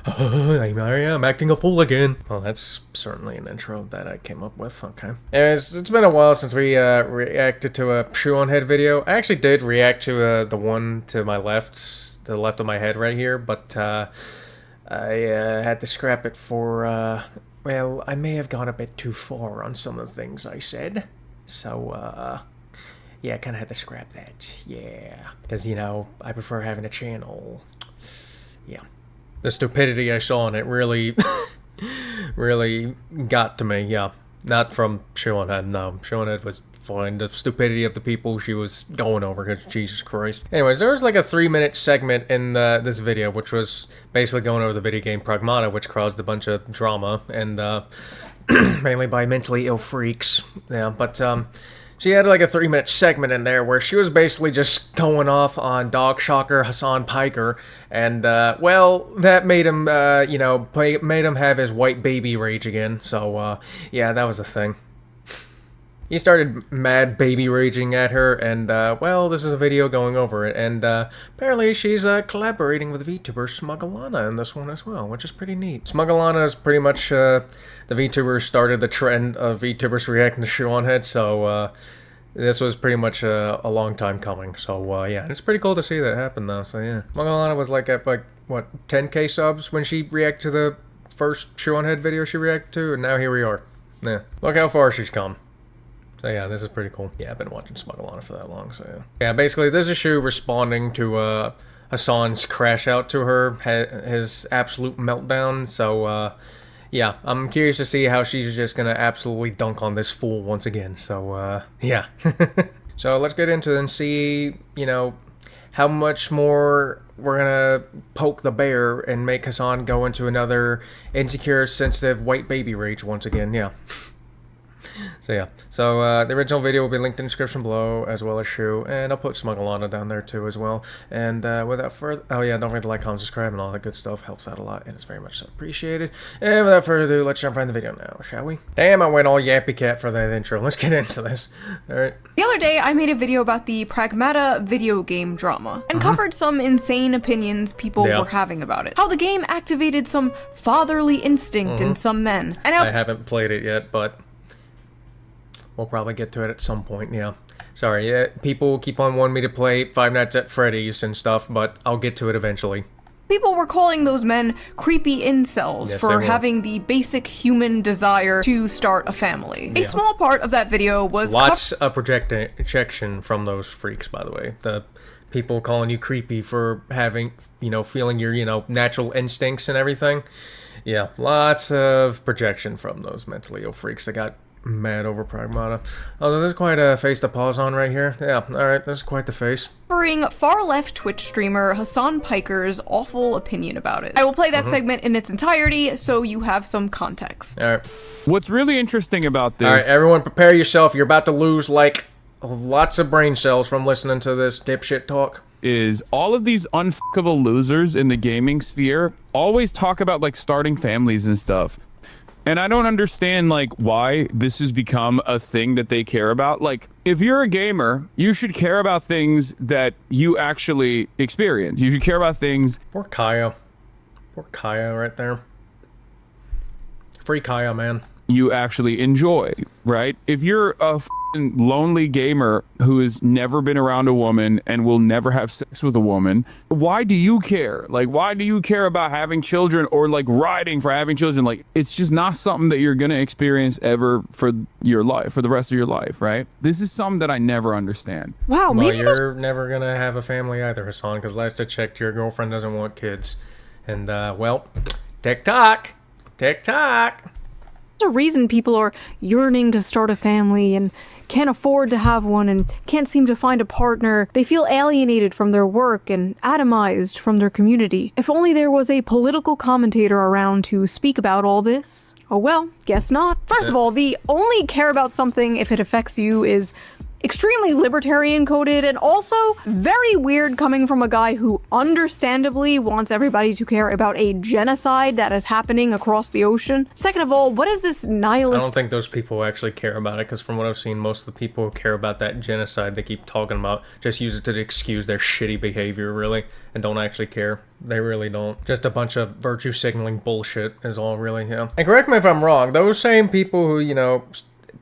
I am acting a fool again. Well, that's certainly an intro that I came up with. Okay. Anyways, it's been a while since we reacted to a Shoe0nHead video. I actually did react to the one to my left, the left of my head right here, but I had to scrap it for, well, I may have gone a bit too far on some of the things I said. So, yeah, I kind of had to scrap that. Yeah. Because, you know, I prefer having a channel. Yeah. The stupidity I saw in it really, really got to me, yeah. Not from Shoe0nHead, no. Shoe0nHead was fine. The stupidity of the people she was going over, because Jesus Christ. Anyways, there was like a 3-minute segment in this video, which was basically going over the video game Pragmata, which caused a bunch of drama, and mainly by mentally ill freaks. Yeah, but she had like a 3-minute segment in there where she was basically just going off on dog shocker Hasan Piker, and well, that made him, you know, made him have his white baby rage again. So yeah, that was a thing. He started mad baby raging at her, and well, this is a video going over it, and apparently she's collaborating with VTuber Smugglana in this one as well, which is pretty neat. Smugglana is pretty much the VTuber started the trend of VTubers reacting to Shoe0nHead, so this was pretty much a long time coming. So yeah, it's pretty cool to see that happen though. So yeah, Smugglana was like at what 10k subs when she reacted to the first Shoe0nHead video she reacted to, and now here we are. Yeah, look how far she's come. So yeah, this is pretty cool. Yeah, I've been watching Smugglana for that long, so yeah. Yeah, basically, this is Shoe responding to Hasan's crash out to her, his absolute meltdown, so yeah, I'm curious to see how she's just gonna absolutely dunk on this fool once again, so yeah. So let's get into it and see, you know, how much more we're gonna poke the bear and make Hasan go into another insecure, sensitive, white baby rage once again, yeah. So yeah, so the original video will be linked in the description below, as well as Shoe, and I'll put Smugglana down there too as well. And without further, oh yeah, don't forget to like, comment, subscribe, and all that good stuff. Helps out a lot, and it's very much appreciated. And without further ado, let's jump right in the video now, shall we? Damn, I went all yappy cat for that intro. Let's get into this. All right. The other day, I made a video about the Pragmata video game drama, and covered some insane opinions people were having about it. How the game activated some fatherly instinct in some men. And I haven't played it yet, but we'll probably get to it at some point, yeah. Sorry, yeah, people keep on wanting me to play Five Nights at Freddy's and stuff, but I'll get to it eventually. People were calling those men creepy incels for having the basic human desire to start a family. A small part of that video was lots of projection from those freaks, by the way. The people calling you creepy for having, you know, feeling your, you know, natural instincts and everything. Yeah, lots of projection from those mentally ill freaks that got mad over Pragmata. Oh, this is quite a face to pause on right here. Yeah, alright, this is quite the face. Covering far-left Twitch streamer Hasan Piker's awful opinion about it. I will play that segment in its entirety, so you have some context. Alright. What's really interesting about this... Alright, everyone prepare yourself. You're about to lose, like, lots of brain cells from listening to this dipshit talk. Is all of these unfuckable losers in the gaming sphere always talk about, like, starting families and stuff. And I don't understand, like, why this has become a thing that they care about. Like, if you're a gamer, you should care about things that you actually experience. You should care about things... Poor Kaya. Poor Kaya right there. Free Kaya, man. You actually enjoy, right? If you're a f***ing lonely gamer who has never been around a woman and will never have sex with a woman, why do you care? Like, why do you care about having children or, like, riding for having children? Like, it's just not something that you're gonna experience ever for your life, for the rest of your life, right? This is something that I never understand. Wow, well, maybe you're never gonna have a family either, Hasan, because last I checked, your girlfriend doesn't want kids. And, well, TikTok! TikTok! There's a reason people are yearning to start a family and can't afford to have one and can't seem to find a partner. They feel alienated from their work and atomized from their community. If only there was a political commentator around to speak about all this. Oh well, guess not. First of all, the only care about something if it affects you is extremely libertarian coded, and also very weird coming from a guy who understandably wants everybody to care about a genocide that is happening across the ocean. Second of all, what is this nihilist? I don't think those people actually care about it, because from what I've seen, most of the people who care about that genocide they keep talking about just use it to excuse their shitty behavior, really, and don't actually care. They really don't. Just a bunch of virtue signaling bullshit is all, really, yeah. And correct me if I'm wrong, those same people who, you know,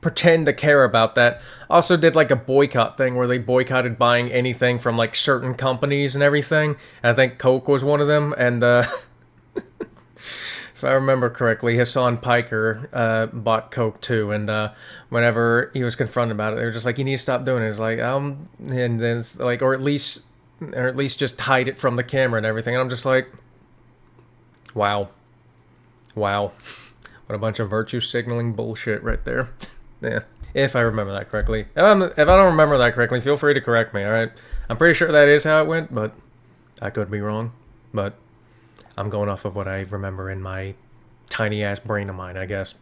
pretend to care about that also did like a boycott thing where they boycotted buying anything from like certain companies and everything. I think Coke was one of them, and if I remember correctly, Hasan Piker bought Coke too, and whenever he was confronted about it, they were just like, you need to stop doing it. It's like, and then it's like, or at least just hide it from the camera and everything. And I'm just like, wow, what a bunch of virtue signaling bullshit right there. Yeah, if I remember that correctly. If I don't remember that correctly, feel free to correct me, alright? I'm pretty sure that is how it went, but I could be wrong. But I'm going off of what I remember in my tiny-ass brain of mine, I guess.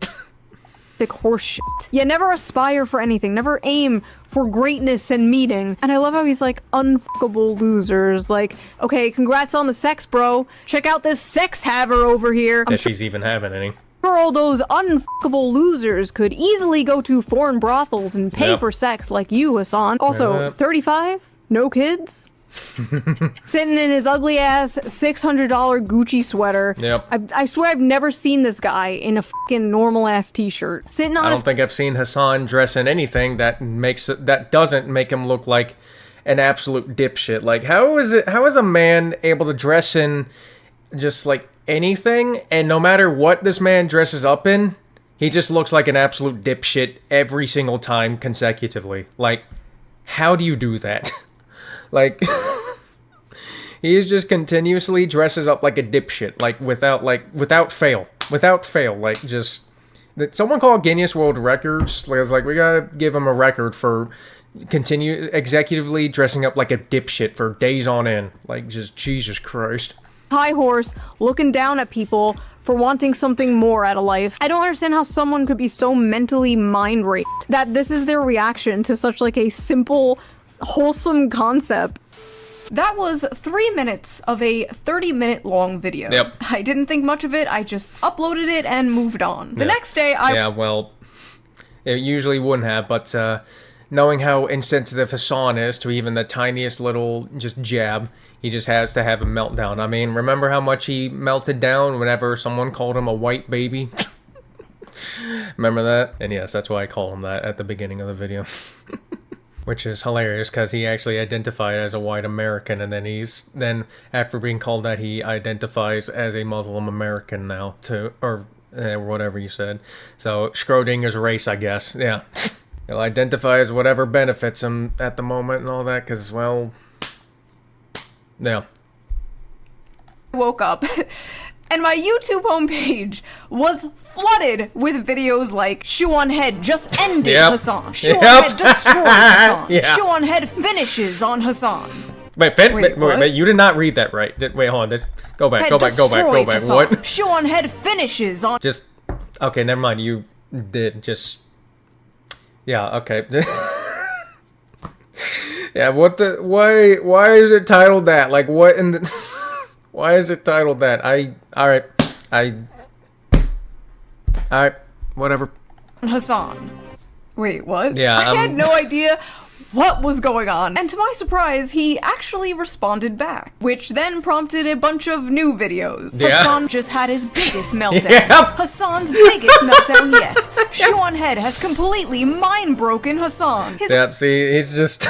Horse shit. Yeah, never aspire for anything. Never aim for greatness and meeting. And I love how he's like, unfuckable losers. Like, okay, congrats on the sex, bro. Check out this sex haver over here. If he's even having any. All those unfuckable losers could easily go to foreign brothels and pay for sex like you, Hasan. Also, 35? No kids? Sitting in his ugly ass $600 Gucci sweater. Yep. I swear I've never seen this guy in a fucking normal ass t-shirt. Sitting on I don't think I've seen Hasan dress in anything that doesn't make him look like an absolute dipshit. Like, how is a man able to dress in just like anything, and no matter what this man dresses up in, he just looks like an absolute dipshit every single time consecutively. Like, how do you do that? Like, he is just continuously dresses up like a dipshit, like without fail, like just. Someone called Guinness World Records. Like, we gotta give him a record for executively dressing up like a dipshit for days on end. Like, just Jesus Christ. High horse, looking down at people for wanting something more out of life. I don't understand how someone could be so mentally mind raped that this is their reaction to such like a simple, wholesome concept. That was 3 minutes of a 30-minute long video. Yep. I didn't think much of it, I just uploaded it and moved on. The next day Yeah, well, it usually wouldn't have, but knowing how insensitive Hasan is to even the tiniest little just jab, he just has to have a meltdown. I mean, remember how much he melted down whenever someone called him a white baby? Remember that? And yes, that's why I call him that at the beginning of the video. Which is hilarious, because he actually identified as a white American, and then after being called that, he identifies as a Muslim American now, or whatever you said. So, Schrodinger's race, I guess, yeah. He'll identify as whatever benefits him at the moment and all that, because, well, yeah. I woke up, and my YouTube homepage was flooded with videos like Shoe0nHead just ended Hasan. Shoe0nHead destroys Hasan. Shoe0nHead finishes on Hasan. Wait, you did not read that right. Wait, hold on. Go back. What? Shoe0nHead finishes on... Just, okay, never mind. You did just... Yeah, okay. Yeah, what the... Why is it titled that? Like, what in the... Why is it titled that? Alright, whatever. Hasan. Wait, what? Yeah, I had no idea what was going on. And to my surprise, he actually responded back, which then prompted a bunch of new videos. Yeah. Hasan just had his biggest meltdown. Hasan's biggest meltdown yet. Shoe0nHead has completely mind-broken Hasan. Yep, see, he's just...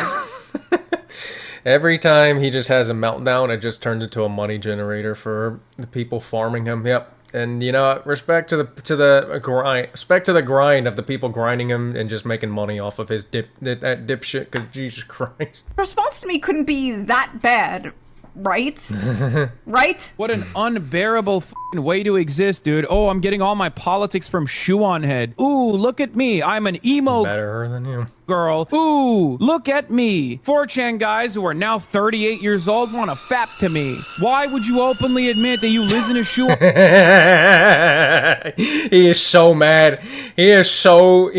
Every time he just has a meltdown, it just turns into a money generator for the people farming him. Yep. And you know, respect to the grind of the people grinding him and just making money off of his dipshit. Cause Jesus Christ. Response to me couldn't be that bad. right? Right? What an unbearable way to exist, dude. Oh, I'm getting all my politics from Shoe0nHead. Ooh, look at me. I'm an emo Better her than you. girl. Ooh, look at me. 4chan guys who are now 38 years old want to fap to me. Why would you openly admit that you listen to Shoe? He is so mad. He is so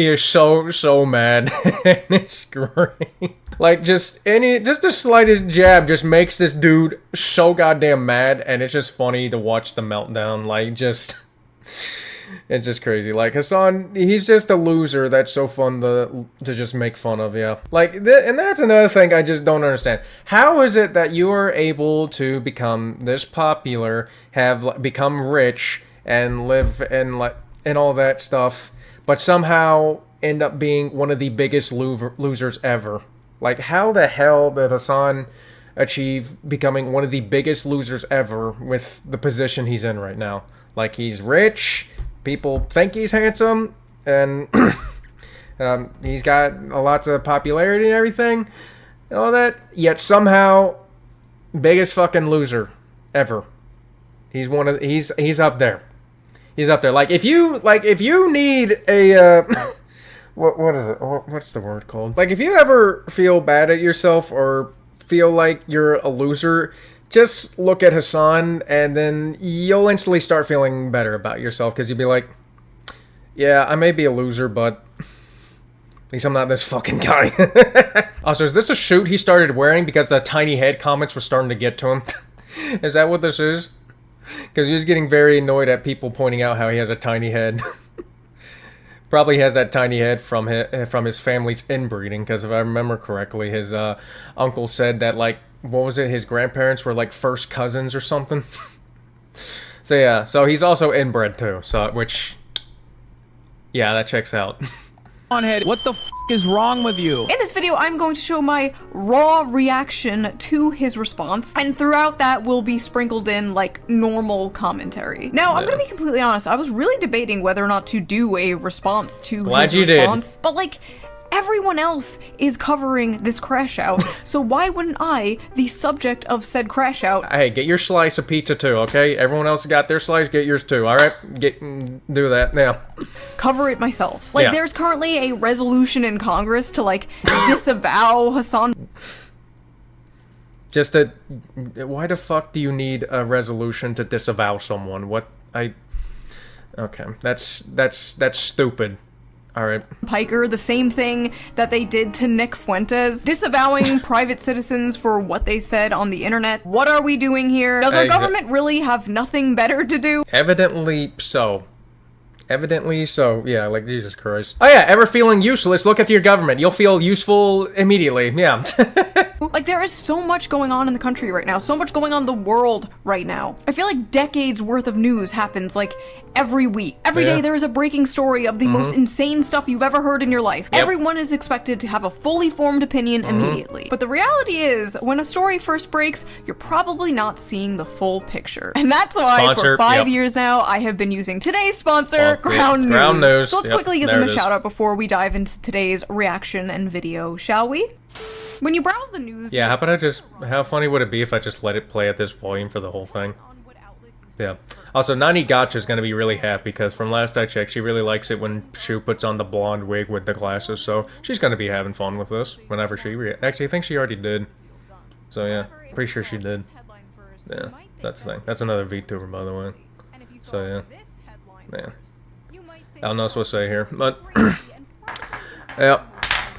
mad. It's great. Like, just the slightest jab just makes this dude so goddamn mad, and it's just funny to watch the meltdown. Like, just... It's just crazy. Like, Hasan, he's just a loser that's so fun to just make fun of, yeah. Like, and that's another thing I just don't understand. How is it that you are able to become this popular, become rich, and live and all that stuff, but somehow end up being one of the biggest losers ever? Like, how the hell did Hasan achieve becoming one of the biggest losers ever with the position he's in right now? Like, he's rich, people think he's handsome, and he's got lots of popularity and everything, and all that, yet somehow, biggest fucking loser ever. He's he's up there. He's up there. Like, if you need a, what is it? What's the word called? Like, if you ever feel bad at yourself or feel like you're a loser, just look at Hasan, and then you'll instantly start feeling better about yourself, because you'll be like, yeah, I may be a loser, but at least I'm not this fucking guy. Also, is this a suit he started wearing because the tiny head comments were starting to get to him? Is that what this is? Because he was getting very annoyed at people pointing out how he has a tiny head. Probably has that tiny head from his family's inbreeding, because if I remember correctly, his uncle said that, like, what was it, his grandparents were like first cousins or something. So yeah, so he's also inbred too, so, which, yeah, that checks out. Shoe0nHead, what the f is wrong with you? In this video, I'm going to show my raw reaction to his response, and throughout that will be sprinkled in, like, normal commentary. Now, I'm gonna be completely honest, I was really debating whether or not to do a response to his response, but, like, everyone else is covering this crash out, so why wouldn't I, the subject of said crash out? Hey, get your slice of pizza too, okay? Everyone else got their slice, get yours too, alright? Do that now. Cover it myself. Like, there's currently a resolution in Congress to, like, disavow Hasan. Why the fuck do you need a resolution to disavow someone? Okay, that's stupid. Alright. Piker, the same thing that they did to Nick Fuentes, disavowing private citizens for what they said on the internet. What are we doing here? Does our government really have nothing better to do? Evidently so. Evidently so. Yeah, like, Jesus Christ. Oh yeah, ever feeling useless, look at your government. You'll feel useful immediately. Yeah. Like, there is so much going on in the country right now, so much going on in the world right now. I feel like decades worth of news happens, like, every week. Every day there is a breaking story of the most insane stuff you've ever heard in your life. Everyone is expected to have a fully formed opinion immediately. But the reality is, when a story first breaks, you're probably not seeing the full picture. And that's why, for 5 years now, I have been using today's sponsor, Ground News. So let's quickly give them a shout out before we dive into today's reaction and video, shall we? When you browse the news... Yeah, how funny would it be if I just let it play at this volume for the whole thing? Yeah. Also, Nani Gotcha's gonna be really happy, because from last I checked, she really likes it when Shoe puts on the blonde wig with the glasses, so she's gonna be having fun with this whenever she actually, I think she already did. So yeah, pretty sure she did. Yeah, that's the thing. That's another VTuber, by the way. So yeah. Yeah. I don't know what to say here, but... yeah.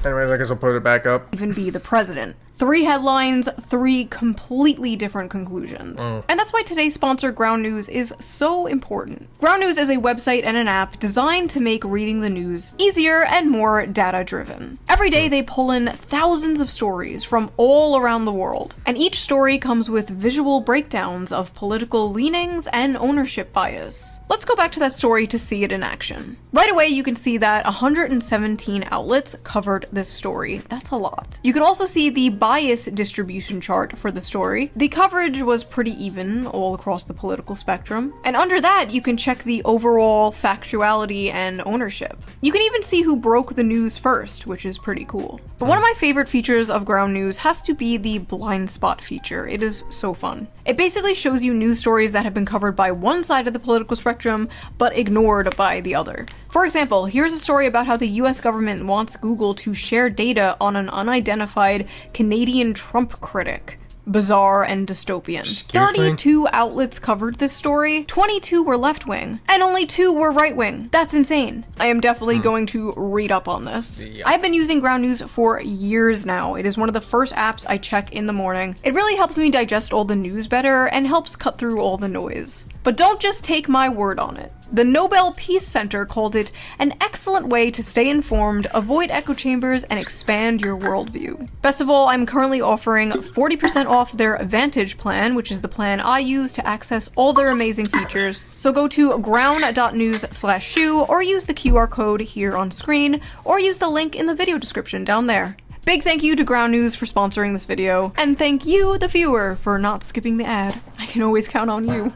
Anyways, I guess I'll put it back up. Even be the president. 3 headlines, 3 completely different conclusions. And that's why today's sponsor, Ground News, is so important. Ground News is a website and an app designed to make reading the news easier and more data-driven. Every day they pull in thousands of stories from all around the world, and each story comes with visual breakdowns of political leanings and ownership bias. Let's go back to that story to see it in action. Right away, you can see that 117 outlets covered this story. That's a lot. You can also see the bias distribution chart for the story. The coverage was pretty even all across the political spectrum. And under that, you can check the overall factuality and ownership. You can even see who broke the news first, which is pretty cool. But one of my favorite features of Ground News has to be the blind spot feature. It is so fun. It basically shows you news stories that have been covered by one side of the political spectrum, but ignored by the other. For example, here's a story about how the US government wants Google to share data on an unidentified Canadian Trump critic. Bizarre and dystopian. 32 outlets covered this story, 22 were left-wing, and only 2 were right-wing. That's insane. I am definitely going to read up on this. Yeah. I've been using Ground News for years now. It is one of the first apps I check in the morning. It really helps me digest all the news better and helps cut through all the noise. But don't just take my word on it. The Nobel Peace Center called it an excellent way to stay informed, avoid echo chambers, and expand your worldview. Best of all, I'm currently offering 40% off their Vantage plan, which is the plan I use to access all their amazing features. So go to ground.news/shoe or use the QR code here on screen, or use the link in the video description down there. Big thank you to Ground News for sponsoring this video, and thank you, the viewer, for not skipping the ad. I can always count on you.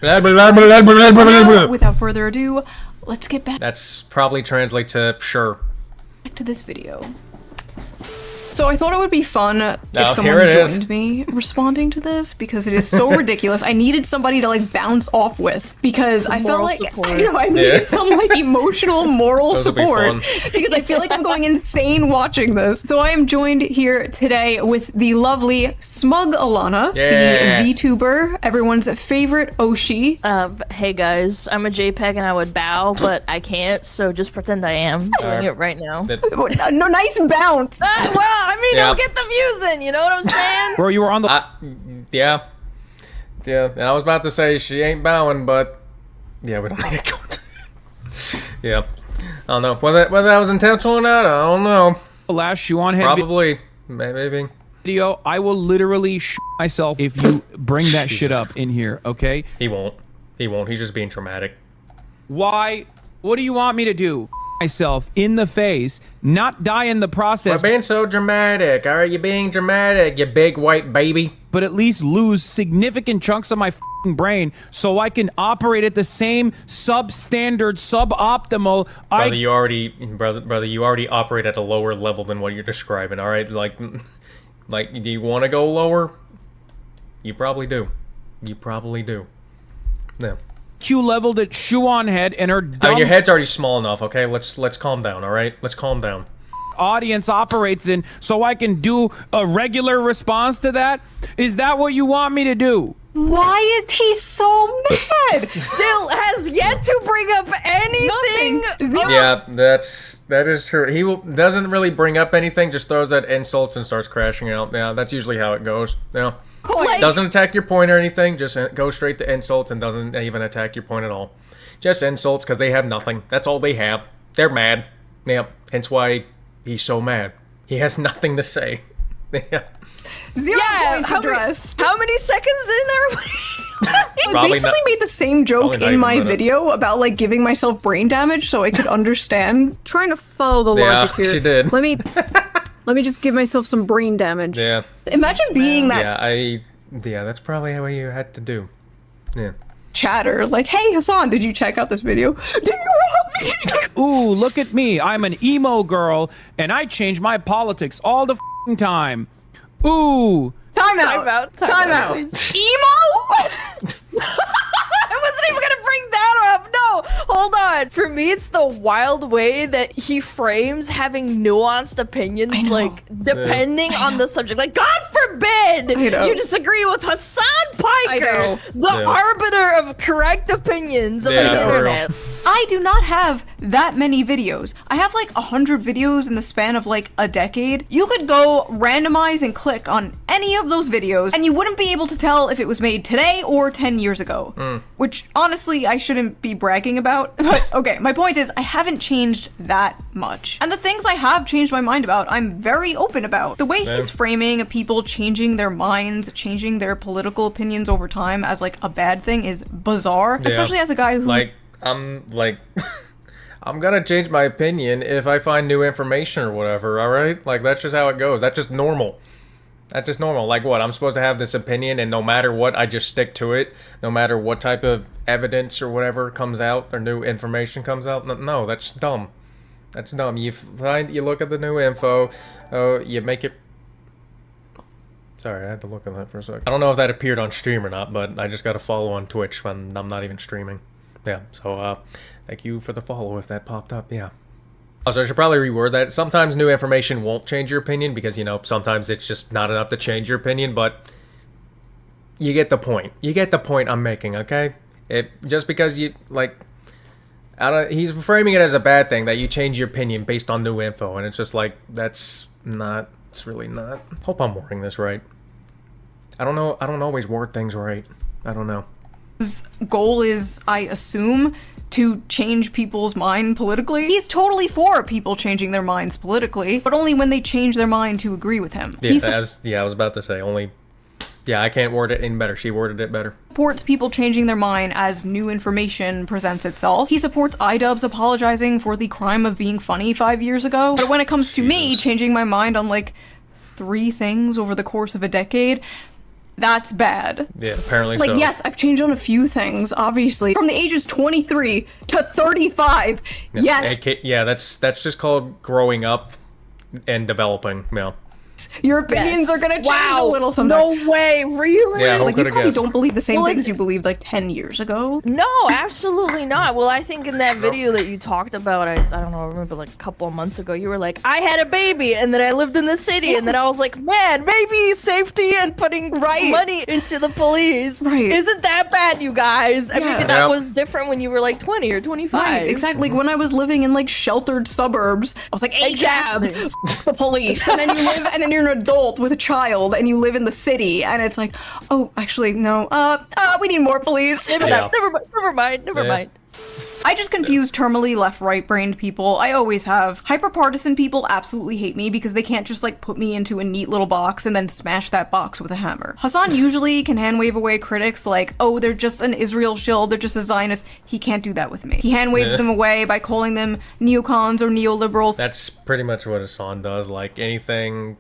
Now, without further ado, let's get back. That's probably translate to sure. Back to this video. So I thought it would be fun if someone joined me responding to this, because it is so ridiculous. I needed somebody to like bounce off with, because I felt like I needed some like emotional moral support, because I feel like I'm going insane watching this. So I am joined here today with the lovely Smug Alana, the VTuber, everyone's favorite Oshi. Hey guys, I'm a JPEG and I would bow, but I can't, so just pretend I am doing it right now. No, nice bounce. Well, I mean, it'll get the views in, you know what I'm saying? Bro, you were on the... Yeah, and I was about to say she ain't bowing, but... Yeah, we don't need to go Yeah. I don't know. Whether that was intentional or not, I don't know. The last Shoe0nHead Probably. Maybe. Video, I will literally myself if you bring that shit up in here, okay? He won't. He's just being dramatic. Why? What do you want me to do? Myself in the face, not die in the process. We're being so dramatic. Are you being dramatic, you big white baby? But at least lose significant chunks of my f***ing brain so I can operate at the same substandard, suboptimal. Brother, you already operate at a lower level than what you're describing. All right, like, do you want to go lower? You probably do. No. Q leveled at Shoe0nHead and her dumb your head's already small enough, okay? Let's calm down, all right? Let's calm down. Audience operates in so I can do a regular response to that? Is that what you want me to do? Why is he so mad? Still has yet to bring up anything. Yeah, that is true. He doesn't really bring up anything, just throws out insults and starts crashing out. Yeah, that's usually how it goes. Yeah. Doesn't attack your point or anything, just go straight to insults and doesn't even attack your point at all. Just insults because they have nothing. That's all they have. They're mad. Yep. Hence why he's so mad. He has nothing to say. Yeah. 0 points addressed. How many seconds in are we? I basically made the same joke in my video about like giving myself brain damage so I could understand. Trying to follow the logic here. Yeah, she did. Let me just give myself some brain damage. Yeah. Imagine being that. Yeah, that's probably what you had to do. Yeah. Chatter, like, hey Hasan, did you check out this video? Do you want me? Ooh, look at me. I'm an emo girl, and I change my politics all the f***ing time. Ooh. Time out. Emo? I wasn't even gonna bring that up. No, hold on. For me, it's the wild way that he frames having nuanced opinions, like depending on the subject. Like, God forbid you disagree with Hasan Piker, the arbiter of correct opinions of the internet. I do not have that many videos. I have like 100 videos in the span of like a decade. You could go randomize and click on any of those videos and you wouldn't be able to tell if it was made today or 10 years ago. Which honestly I shouldn't be bragging about. But okay, my point is I haven't changed that much. And the things I have changed my mind about, I'm very open about. The way he's framing people changing their minds, changing their political opinions over time as like a bad thing is bizarre. Especially as a guy who I'm gonna change my opinion if I find new information or whatever, alright? Like, that's just how it goes. That's just normal. That's just normal. Like what? I'm supposed to have this opinion, and no matter what, I just stick to it. No matter what type of evidence or whatever comes out, or new information comes out. No, that's dumb. That's dumb. You look at the new info, you make it... Sorry, I had to look at that for a second. I don't know if that appeared on stream or not, but I just got a follow on Twitch when I'm not even streaming. Yeah, so, thank you for the follow if that popped up, yeah. Also, I should probably reword that. Sometimes new information won't change your opinion because, you know, sometimes it's just not enough to change your opinion, but you get the point. You get the point I'm making, okay? Just because you, like, he's framing it as a bad thing that you change your opinion based on new info, and it's just like, it's really not. Hope I'm wording this right. I don't know, I don't always word things right. I don't know. His goal is, I assume, to change people's mind politically. He's totally for people changing their minds politically, but only when they change their mind to agree with him. Yeah, I was about to say, only... Yeah, I can't word it any better. She worded it better. Supports people changing their mind as new information presents itself. He supports iDubbbz apologizing for the crime of being funny 5 years ago. But when it comes to me changing my mind on, like, 3 things over the course of a decade... That's bad. Yeah, apparently so. So. Yes, I've changed on a few things, obviously. From the ages 23 to 35. Yeah, yes. Yeah, that's just called growing up and developing, yeah. Your opinions are gonna change a little sometimes. No way, really? Yeah, like, you probably guessed. don't believe the same things you believed, like, 10 years ago. No, absolutely not. Well, I think in that video that you talked about, I don't know, I remember like a couple of months ago, you were like, I had a baby, and then I lived in the city, and then I was like, man, maybe safety and putting money into the police isn't that bad, you guys. I mean, that was different when you were like 20 or 25. Right, exactly. Like, when I was living in, like, sheltered suburbs, I was like, ACAB, f the police, and then you live, and then you're an adult with a child and you live in the city and it's like, oh, actually, no, we need more police. Never mind. I just confuse terminally left-right brained people. I always have. Hyper-partisan people absolutely hate me because they can't just, like, put me into a neat little box and then smash that box with a hammer. Hasan usually can hand-wave away critics like, oh, they're just an Israel shill, they're just a Zionist. He can't do that with me. He hand-waves them away by calling them neocons or neoliberals. That's pretty much what Hasan does. Like, anything...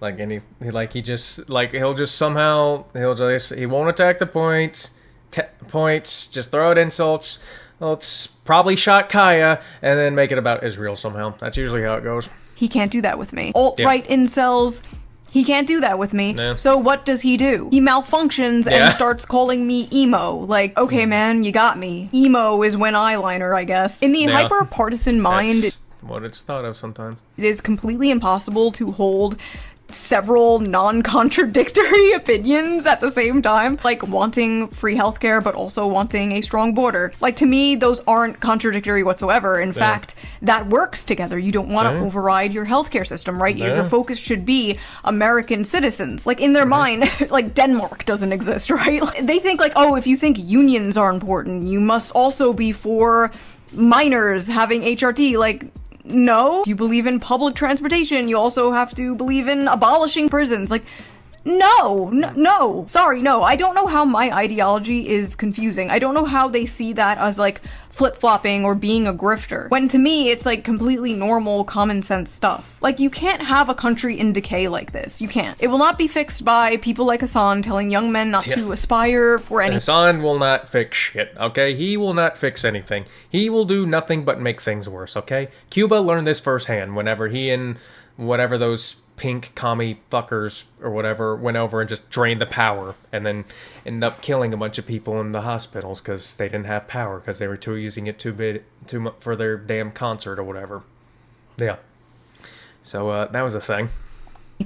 he just, like, he won't attack the points, just throw out insults. Well, it's probably shot Kaya, and then make it about Israel somehow. That's usually how it goes. He can't do that with me. Alt-right incels, he can't do that with me. Yeah. So what does he do? He malfunctions and starts calling me emo. Like, okay, man, you got me. Emo is when eyeliner, I guess. In the hyper-partisan mind... That's what it's thought of sometimes. It is completely impossible to hold several non-contradictory opinions at the same time, like wanting free healthcare but also wanting a strong border. Like, to me, those aren't contradictory whatsoever. In fact, that works together. You don't want to override your healthcare system, right? Your focus should be American citizens. Like, in their mind, like, Denmark doesn't exist, right? They think, like, oh, if you think unions are important, you must also be for minors having HRT. Like, no. If you believe in public transportation, you also have to believe in abolishing prisons. Like, no. Sorry, no. I don't know how my ideology is confusing. I don't know how they see that as, like, flip-flopping or being a grifter. When to me, it's, like, completely normal, common sense stuff. Like, you can't have a country in decay like this. You can't. It will not be fixed by people like Hasan telling young men not to aspire for anything. Hasan will not fix shit, okay? He will not fix anything. He will do nothing but make things worse, okay? Cuba learned this firsthand whenever he and whatever those pink commie fuckers or whatever went over and just drained the power and then ended up killing a bunch of people in the hospitals because they didn't have power because they were using it too much for their damn concert or whatever. Yeah. So that was a thing.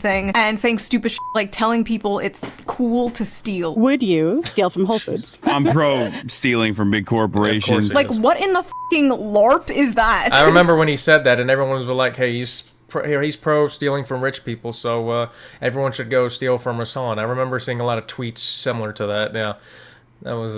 And saying stupid shit, like telling people it's cool to steal. Would you steal from Whole Foods? I'm pro stealing from big corporations. Like, what in the fucking LARP is that? I remember when he said that and everyone was like, hey, he's pro stealing from rich people, so everyone should go steal from Hasan. I remember seeing a lot of tweets similar to that. Yeah, that was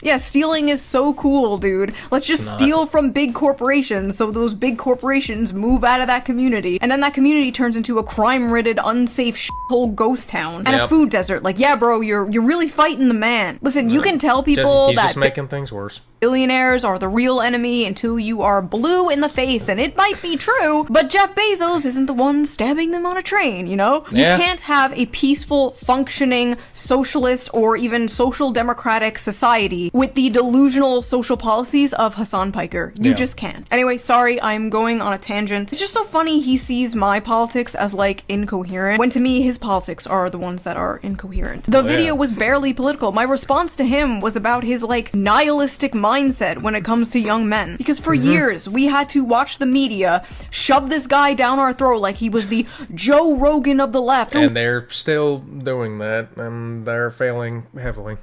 Yeah, stealing is so cool, dude. Let's just steal from big corporations so those big corporations move out of that community. And then that community turns into a crime-ridden, unsafe whole ghost town and a food desert. Like, yeah, bro, you're really fighting the man. Listen, you can tell people he's that just making things worse. Billionaires are the real enemy until you are blue in the face, and it might be true, but Jeff Bezos isn't the one stabbing them on a train, you know? You can't have a peaceful, functioning, socialist, or even social democratic society with the delusional social policies of Hasan Piker. You just can't. Anyway, sorry, I'm going on a tangent. It's just so funny he sees my politics as, like, incoherent, when to me, his politics are the ones that are incoherent. The video was barely political. My response to him was about his, like, nihilistic mindset when it comes to young men. Because for years, we had to watch the media shove this guy down our throat like he was the Joe Rogan of the left. And they're still doing that, and they're failing heavily.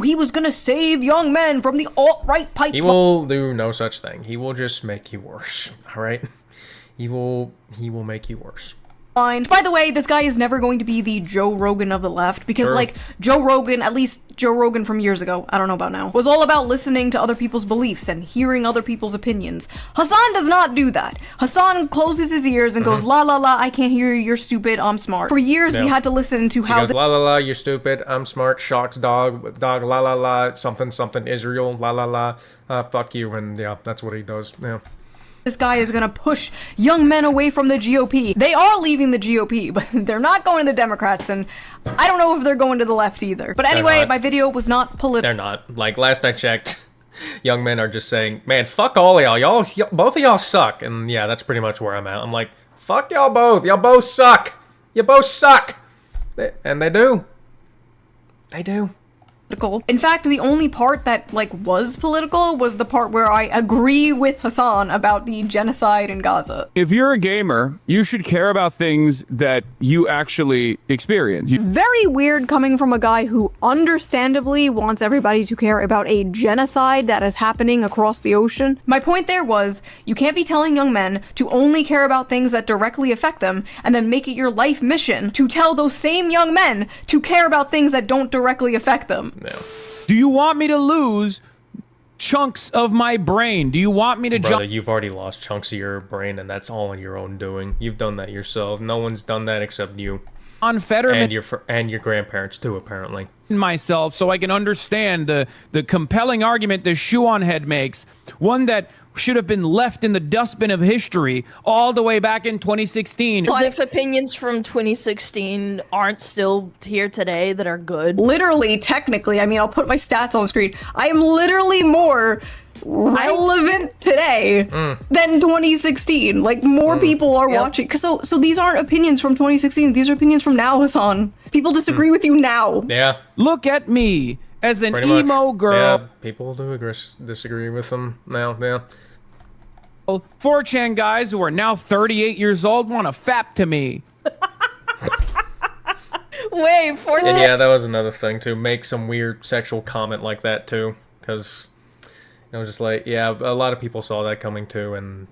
He was gonna save young men from the alt-right pipe. He will do no such thing. He will just make you worse, alright? He will make you worse. By the way, this guy is never going to be the Joe Rogan of the left, because, like, Joe Rogan, at least Joe Rogan from years ago, I don't know about now, was all about listening to other people's beliefs and hearing other people's opinions. Hasan does not do that. Hasan closes his ears and goes, la la la, I can't hear you, you're stupid, I'm smart. For years, we had to listen to how— He goes, la la la, you're stupid, I'm smart, sharks, dog, la la la, something, something, Israel, la la la, fuck you, and yeah, that's what he does, yeah. This guy is gonna push young men away from the GOP. They are leaving the GOP, but they're not going to the Democrats, and I don't know if they're going to the left either. But anyway, my video was not political. They're not. Like, last I checked, young men are just saying, man, fuck all of y'all. Both of y'all suck. And yeah, that's pretty much where I'm at. I'm like, fuck y'all both. Y'all both suck. You both suck. And they do. They do. In fact, the only part that, like, was political was the part where I agree with Hasan about the genocide in Gaza. If you're a gamer, you should care about things that you actually experience. Very weird coming from a guy who understandably wants everybody to care about a genocide that is happening across the ocean. My point there was, you can't be telling young men to only care about things that directly affect them, and then make it your life mission to tell those same young men to care about things that don't directly affect them. No. Do you want me to lose chunks of my brain? Do you want me to Brother, you've already lost chunks of your brain, and that's all on your own doing. You've done that yourself. No one's done that except you. On Fetterman and your grandparents too, apparently. Myself, so I can understand the compelling argument the Shoe0nHead makes, one that should have been left in the dustbin of history all the way back in 2016. As if opinions from 2016 aren't still here today that are good. Literally, technically, I mean, I'll put my stats on the screen. I am literally more relevant today than 2016. Like, more people are watching. So these aren't opinions from 2016. These are opinions from now, Hasan. People disagree with you now. Yeah. Look at me as an Pretty emo much. girl. Yeah, people do disagree with them now, yeah. 4chan guys who are now 38 years old want to fap to me. Wait, 4chan? And yeah, that was another thing, too. Make some weird sexual comment like that, too. Because it was just like, yeah, a lot of people saw that coming, too, and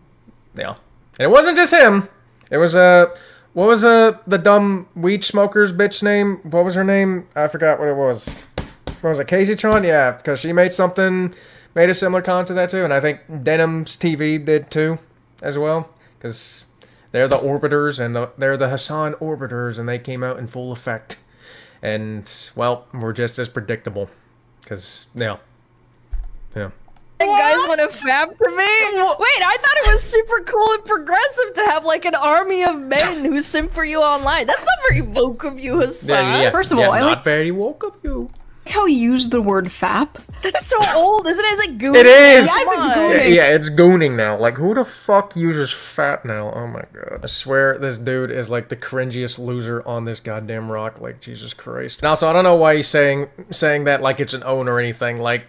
yeah. And it wasn't just him. It was, what was, the dumb weed smoker's bitch name? What was her name? I forgot what it was. What was it, Casey Tron? Yeah, because she made a similar comment to that too, and I think Denim's TV did too, as well, because they're the Orbiters, and they're the Hasan Orbiters, and they came out in full effect, and, well, we're just as predictable, because, yeah. You guys want to fap to me? Wait, I thought it was super cool and progressive to have, like, an army of men who simp for you online. That's not very woke of you, Hasan. Yeah, First of all, I not like very woke of you. how you use the word fap. That's so old, isn't it? It's like gooning. It is! Yes, it's gooning. Yeah, it's gooning now. Like, who the fuck uses fat now? Oh my god. I swear this dude is like the cringiest loser on this goddamn rock. Like, Jesus Christ. And also, I don't know why he's saying that like it's an own or anything. Like,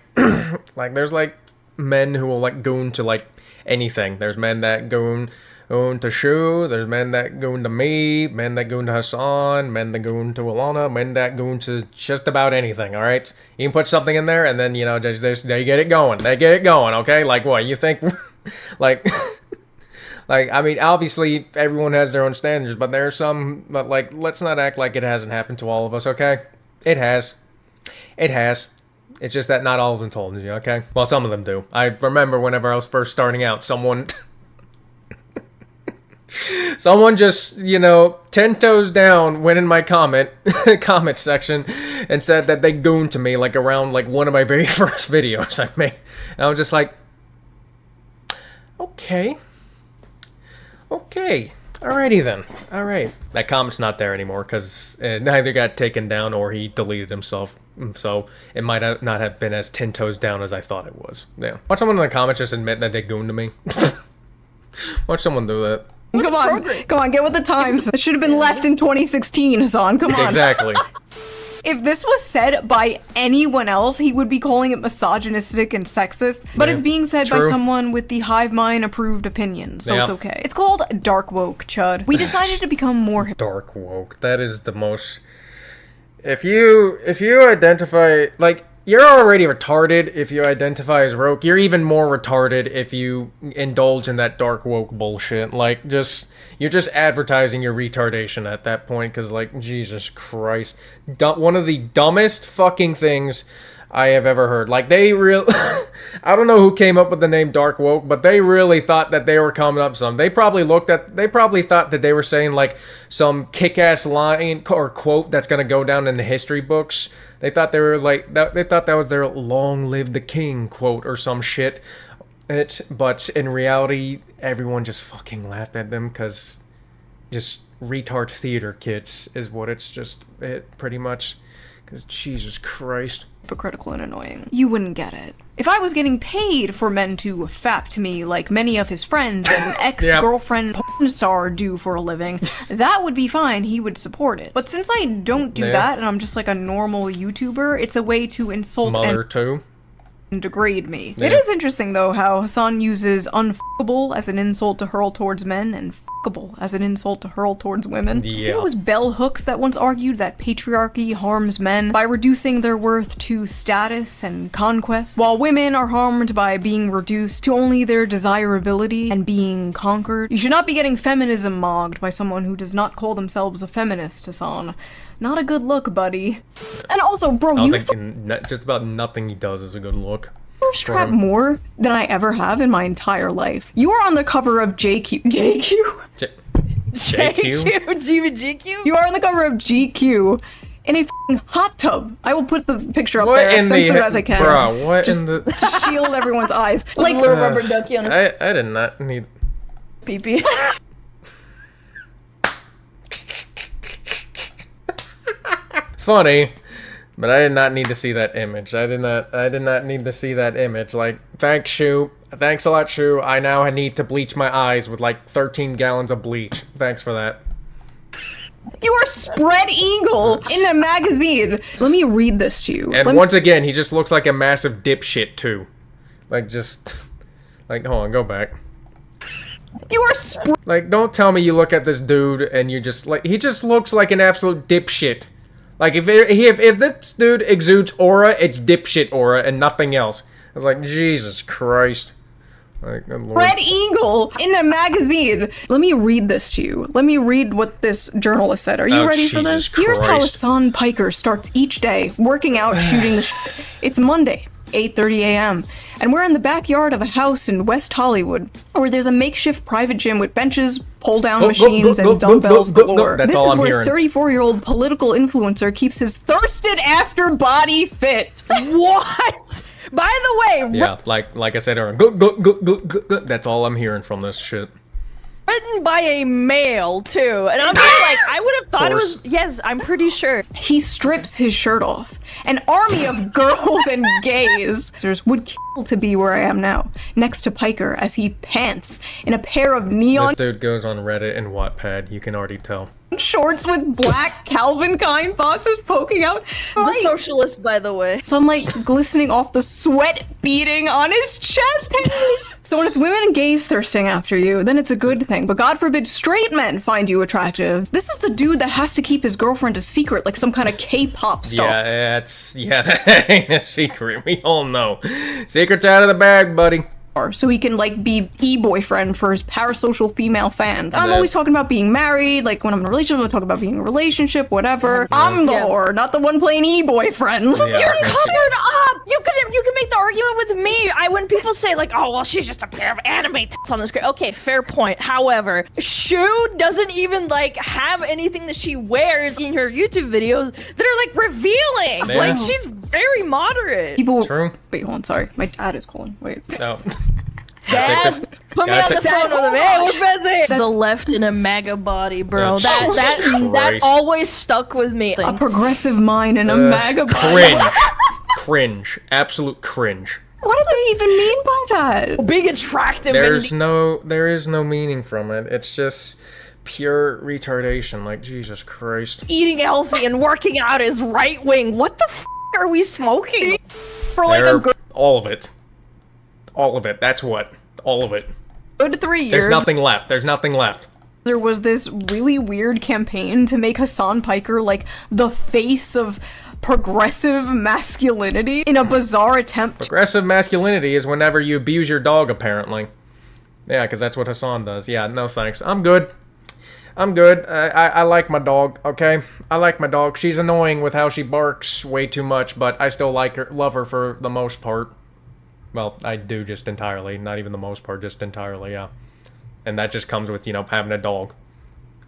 like, there's like men who will like goon to like anything. There's men that goon to Shoe, there's men that goon to me, men that goon to Hasan, men that goon to Alana, men that goon to just about anything, alright? You can put something in there and then, you know, just they get it going. They get it going, okay? Like, what, you think, like, like, I mean, obviously, everyone has their own standards, but there are some, but, like, let's not act like it hasn't happened to all of us, okay? It has. It has. It's just that not all of them told you, okay? Well, some of them do. I remember whenever I was first starting out, someone... Someone just, 10 toes down went in my comment section and said that they gooned to me like around like one of my very first videos I made. And I was just like, okay. Alrighty then. Alright. That comment's not there anymore because it either got taken down or he deleted himself. So it might not have been as 10 toes down as I thought it was. Yeah. Watch someone in the comments just admit that they gooned to me. Watch someone do that. Come on, get with the times. It should have been left in 2016, Hasan. Come on. Exactly. If this was said by anyone else, he would be calling it misogynistic and sexist. But it's being said by someone with the hive mind approved opinion, so it's okay. It's called dark woke, Chud. We decided to become more dark woke. That is the most. If you identify like. You're already retarded if you identify as woke. You're even more retarded if you indulge in that dark woke bullshit. Like, you're just advertising your retardation at that point, because, like, Jesus Christ. One of the dumbest fucking things I have ever heard. Like, I don't know who came up with the name dark woke, but they really thought that they were coming up with something. They probably thought that they were saying, like, some kick-ass line or quote that's gonna go down in the history books. They thought they were like they thought that was their "Long live the king" quote or some shit. But in reality, everyone just fucking laughed at them because just retard theater kids is what it pretty much. Because Jesus Christ. Hypocritical and annoying. You wouldn't get it. If I was getting paid for men to fap to me like many of his friends and ex-girlfriend porn star do for a living, that would be fine, he would support it. But since I don't do that and I'm just like a normal YouTuber, it's a way to insult and degrade me. It is interesting though how Hasan uses unfuckable as an insult to hurl towards men and fuckable as an insult to hurl towards women. I think it was Bell Hooks that once argued that patriarchy harms men by reducing their worth to status and conquest, while women are harmed by being reduced to only their desirability and being conquered. You should not be getting feminism mogged by someone who does not call themselves a feminist, Hasan. Not a good look, buddy. And also, bro, you just about nothing he does is a good look. Strap more than I ever have in my entire life. You are on the cover of JQ. GQ? You are on the cover of GQ in a f***ing hot tub. I will put the picture up there as censored as I can. Bro, what just in the... to shield everyone's eyes. Like little rubber ducky on his I did not need... pee-pee. Funny, but I did not need to see that image. I did not need to see that image. Like, thanks, Shoe. Thanks a lot, Shoe. I now need to bleach my eyes with like 13 gallons of bleach. Thanks for that. You are spread eagle in a magazine. Let me read this to you. And once again, he just looks like a massive dipshit too. Like hold on, go back. You are like, don't tell me you look at this dude and you just like, he just looks like an absolute dipshit. Like, if this dude exudes aura, it's dipshit aura and nothing else. I was like, Jesus Christ. Like, good Lord. Red Eagle in a magazine. Let me read this to you. Let me read what this journalist said. Are you ready for this? Here's how Hasan Piker starts each day, working out, shooting the shit. It's Monday, 8:30 a.m. And we're in the backyard of a house in West Hollywood, where there's a makeshift private gym with benches, pull-down machines, and dumbbells galore. This is where 34-year-old political influencer keeps his thirsted-after body fit. What? By the way... Yeah, like I said earlier, that's all I'm hearing from this shit. Written by a male, too. And I'm just like, I would have thought it was... Yes, I'm pretty sure. He strips his shirt off. An army of girls and gays would kill to be where I am now, next to Piker as he pants in a pair of neon... This dude goes on Reddit and Wattpad, you can already tell. Shorts with black Calvin Klein boxers poking out. The socialist, by the way. Sunlight glistening off the sweat beading on his chest hairs. So when it's women and gays thirsting after you, then it's a good thing. But God forbid straight men find you attractive. This is the dude that has to keep his girlfriend a secret, like some kind of K-pop star. That ain't a secret. We all know. Secret's out of the bag, buddy. So he can, like, be e-boyfriend for his parasocial female fans. I'm always talking about being married, like, when I'm in a relationship, I'm talking about being in a relationship, whatever. I'm the whore, not the one playing e-boyfriend. Look, you're covered up! You can make the argument with me! when people say like, oh well, she's just a pair of anime tits on the screen. Okay, fair point. However, Shoe doesn't even like have anything that she wears in her YouTube videos that are like revealing. Yeah. Like she's very moderate. People. True. Wait, hold on. Sorry, my dad is calling. Wait. No. Dad, put me on the phone with him. Hey, we're busy. The left in a MAGA body, bro. That always stuck with me. A progressive mind and a MAGA body. Cringe. Cringe. Absolute cringe. What do they even mean by that? Being attractive. There is no meaning from it. It's just pure retardation. Like, Jesus Christ. Eating healthy and working out is right wing. What the f are we smoking? For like a All of it. All of it. That's what. All of it. good 3 years. There's nothing left. There's nothing left. There was this really weird campaign to make Hasan Piker like the face of progressive masculinity in a bizarre attempt. Progressive masculinity is whenever you abuse your dog, apparently. Yeah, because that's what Hasan does. Yeah, no thanks. I'm good. I'm good. I like my dog, okay? I like my dog. She's annoying with how she barks way too much, but I still love her for the most part. Well, I do just entirely. Not even the most part, just entirely, yeah. And that just comes with, having a dog.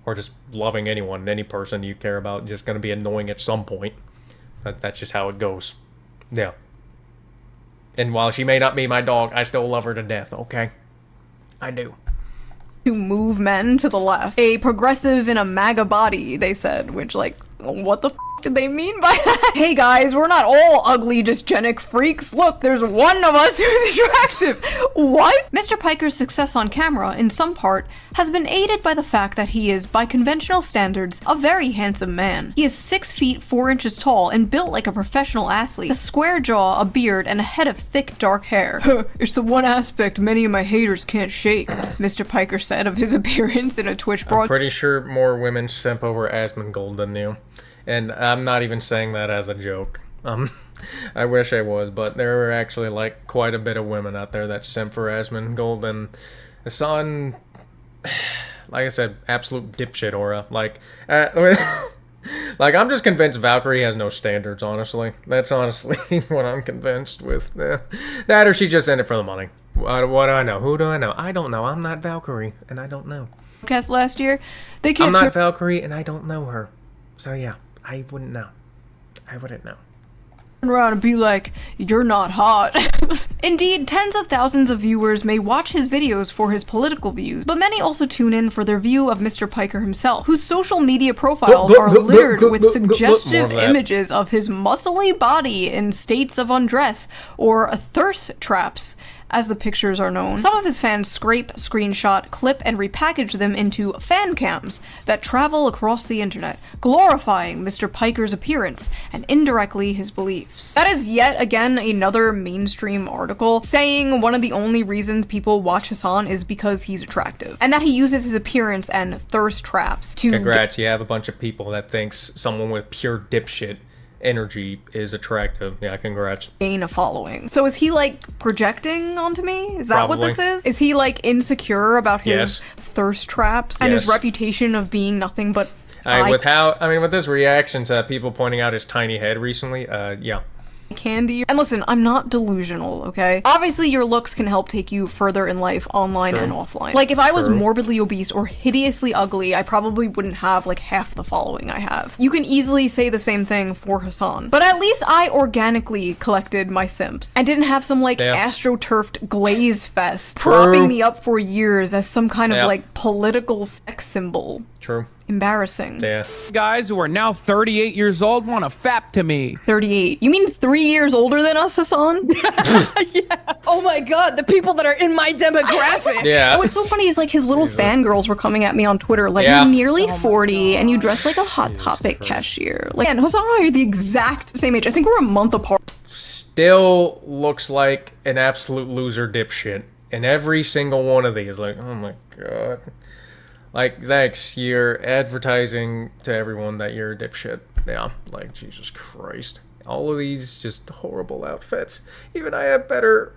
Or just loving anyone, any person you care about, just gonna be annoying at some point. That's just how it goes. Yeah. And while she may not be my dog, I still love her to death, okay? I do. To move men to the left. A progressive in a MAGA body, they said, which, like, what the f did they mean by that? Hey guys, we're not all ugly, dysgenic freaks. Look, there's one of us who's attractive. What? Mr. Piker's success on camera, in some part, has been aided by the fact that he is, by conventional standards, a very handsome man. He is 6 feet 4 inches tall and built like a professional athlete. A square jaw, a beard, and a head of thick dark hair. It's the one aspect many of my haters can't shake, Mr. Piker said of his appearance in a Twitch broadcast. I'm pretty sure more women simp over Asmongold than you. And I'm not even saying that as a joke. I wish I was, but there are actually, like, quite a bit of women out there that simp for Asmongold, and Hasan, like I said, absolute dipshit aura. Like, like, I'm just convinced Valkyrie has no standards, honestly. That's honestly what I'm convinced with. That or she just in it for the money. What do I know? Who do I know? I don't know. I'm not Valkyrie, and I don't know. Last year, they I'm not Valkyrie, and I don't know her. So yeah. I wouldn't know. I wouldn't know. Around and be like, you're not hot. Indeed, tens of thousands of viewers may watch his videos for his political views, but many also tune in for their view of Mr. Piker himself, whose social media profiles are littered with suggestive images of his muscly body in states of undress, or thirst traps, as the pictures are known. Some of his fans scrape, screenshot, clip, and repackage them into fan cams that travel across the internet, glorifying Mr. Piker's appearance and indirectly his beliefs. That is yet again another mainstream article saying one of the only reasons people watch Hasan is because he's attractive, and that he uses his appearance and thirst traps to— Congrats, you have a bunch of people that thinks someone with pure dipshit energy is attractive. Yeah, congrats. Gain a following. So is he like projecting onto me? Is that Probably. what this is? Is he like insecure about his thirst traps and his reputation of being nothing but with this reaction to people pointing out his tiny head recently, yeah. Candy. And listen, I'm not delusional, okay? Obviously, your looks can help take you further in life, online and offline. Like, if I was morbidly obese or hideously ugly, I probably wouldn't have, like, half the following I have. You can easily say the same thing for Hasan. But at least I organically collected my simps and didn't have some, like, astroturfed glaze fest propping me up for years as some kind of, like, political sex symbol. True. Embarrassing. Yeah. Guys who are now 38 years old want to fap to me. 38. You mean 3 years older than us, Hasan? Yeah. Oh my god, the people that are in my demographic. Yeah. And what's so funny is like his little fangirls were coming at me on Twitter like, you're nearly 40 and you dress like a Hot Topic cashier. Like, and Hasan and I are the exact same age. I think we're a month apart. Still looks like an absolute loser dipshit. And every single one of these, like, oh my god. Like, thanks, you're advertising to everyone that you're a dipshit. Yeah, like, Jesus Christ. All of these just horrible outfits. Even I have better,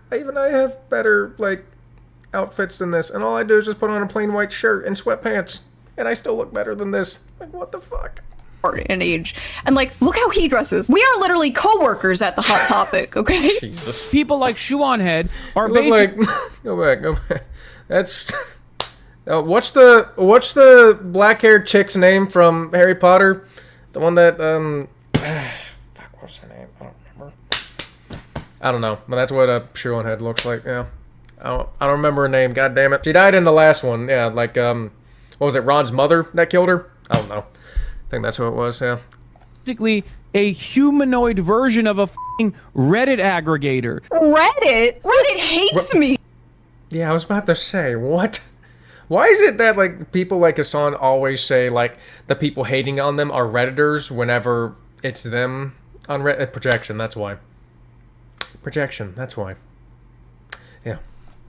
like, outfits than this. And all I do is just put on a plain white shirt and sweatpants. And I still look better than this. Like, what the fuck? in age. And like, look how he dresses. We are literally co-workers at the Hot Topic, okay? Jesus. People like Shoe0nHead are Look basically... like, go back. That's what's the black-haired chick's name from Harry Potter? The one that fuck, what's her name? I don't remember. I don't know, but that's what a Shoe0nHead looks like. Yeah, I don't remember her name. God damn it, she died in the last one. Yeah, like what was it? Ron's mother that killed her? I don't know. I think that's who it was. Yeah. basically a humanoid version of a f***ing Reddit aggregator. Reddit hates me. Yeah, I was about to say, what? Why is it that, like, people like Hasan always say, like, the people hating on them are Redditors whenever it's them on Reddit? Projection, that's why. Projection, that's why. Yeah.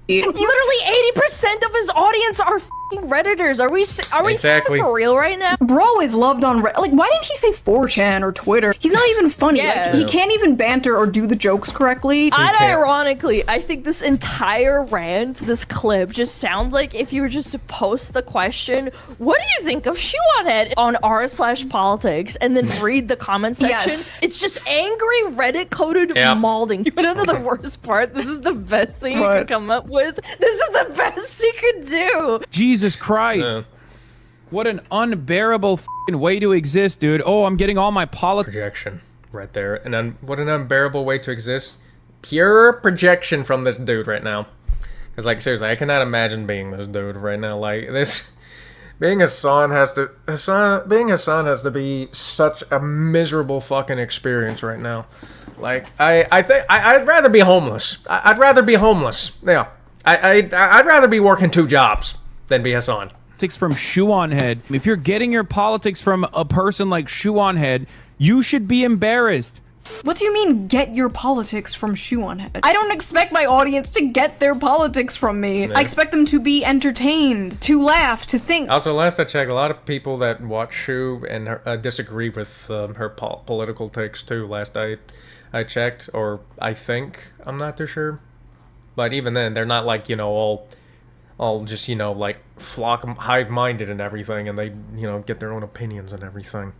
Literally 80% of his audience are f***ing Redditors. Are we Exactly. for real right now? Bro is loved on Reddit. Like, why didn't he say 4chan or Twitter? He's not even funny. Yeah. Like, he can't even banter or do the jokes correctly. Unironically, I think this entire rant, this clip, just sounds like if you were just to post the question, what do you think of Shoe0nHead on r/politics, and then read the comment section. Yes. It's just angry Reddit-coded malding. You know the worst part? This is the best thing you could come up with. This is the best you could do. Jesus Christ. What an unbearable f***ing way to exist, dude. Oh, I'm getting all my politics. Projection right there. And then what an unbearable way to exist. Pure projection from this dude right now. Because, like, seriously, I cannot imagine being this dude right now. Like, this... Being Hasan has to be such a miserable fucking experience right now. Like, I think I'd rather be homeless. I'd rather be homeless. Yeah. I'd rather be working 2 jobs than be Hasan. From Shoe0nHead. If you're getting your politics from a person like Shoe0nHead, you should be embarrassed. What do you mean, get your politics from Shoe0nHead? I don't expect my audience to get their politics from me. I expect them to be entertained, to laugh, to think. Also, last I checked, a lot of people that watch Shoe and disagree with her political takes too. Last I checked, or I think, I'm not too sure. But even then, they're not like, you know, all just, you know, like hive-minded and everything, and they, you know, get their own opinions and everything.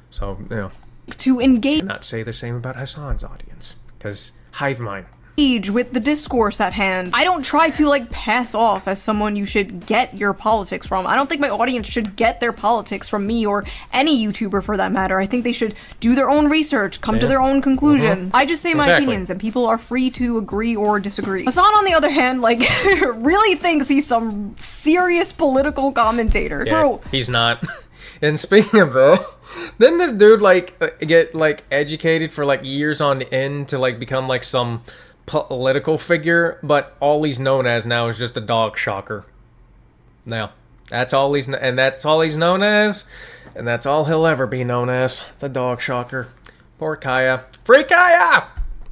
So, you know. To engage Not say the same about Hasan's audience, because hive mind. with the discourse at hand. I don't try to, like, pass off as someone you should get your politics from. I don't think my audience should get their politics from me or any YouTuber for that matter. I think they should do their own research, come to their own conclusions. I just say my opinions, and people are free to agree or disagree. Hasan, on the other hand, like, really thinks he's some serious political commentator. Yeah, Bro, he's not. And speaking of that, didn't this dude, like, get, like, educated for, like, years on end to, like, become, like, some political figure, but all he's known as now is just a dog shocker. Now, that's all he's known as, and that's all he'll ever be known as, the dog shocker. Poor Kaya. Free Kaya!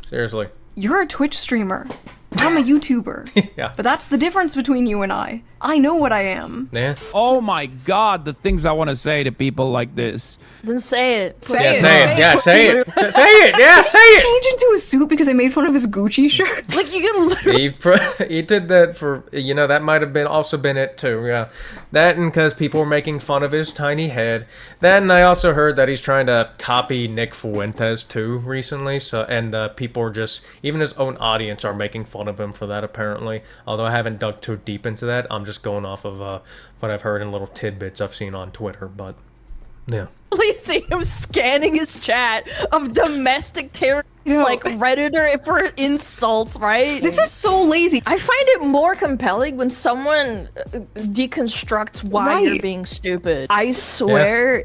Seriously. you're a Twitch streamer. I'm a YouTuber. Yeah. But that's the difference between you and I. I know what I am. Yeah. Oh my God, the things I want to say to people like this. Then say it. Yeah, say it. Yeah, say it. Say it. Yeah, say it. Change into a suit because I made fun of his Gucci shirt. Like, you can literally... He did that for, you know, that might have been also been it too, yeah. That and because people were making fun of his tiny head. Then I also heard that he's trying to copy Nick Fuentes too recently, so, and people are just, even his own audience are making fun of him for that apparently. Although I haven't dug too deep into that, I'm just going off of what I've heard in little tidbits I've seen on Twitter, but yeah. Please see him scanning his chat of domestic terrorists, like Redditor for insults, right? This is so lazy. I find it more compelling when someone deconstructs why you're being stupid. I swear,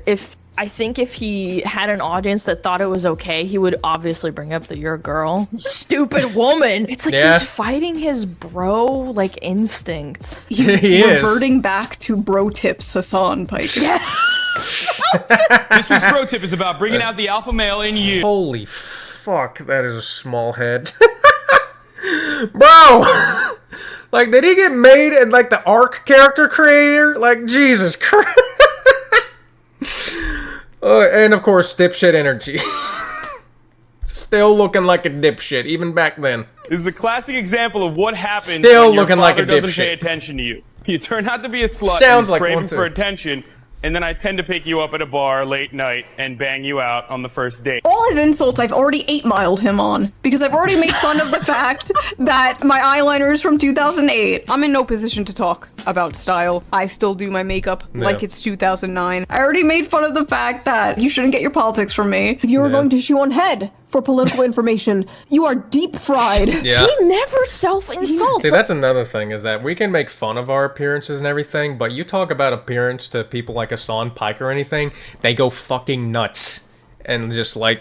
I think if he had an audience that thought it was okay, he would obviously bring up that you're a girl. Stupid woman. It's like he's fighting his bro, like, instincts. He's reverting back to bro tips, Hasan Pike. Yeah. This week's pro tip is about bringing out the alpha male in you. Holy fuck, that is a small head. Bro! Like, did he get made in, like, the Ark character creator? Like, Jesus Christ. And, of course, dipshit energy. Still looking like a dipshit, even back then. This is a classic example of what happens Still when your looking like father a doesn't dipshit. pay attention to you. You turn out to be a slut Sounds and like craving one, too. for attention, and then I tend to pick you up at a bar late night and bang you out on the first date. All his insults I've already 8-miled him on, because I've already made fun of the fact that my eyeliner is from 2008. I'm in no position to talk about style. I still do my makeup like it's 2009. I already made fun of the fact that you shouldn't get your politics from me. If you were going to Shoe0nHead for political information, you are deep fried. Yeah. He never self-insults. See, that's another thing, is that we can make fun of our appearances and everything, but you talk about appearance to people like Hasan, Pike, or anything, they go fucking nuts. And just like,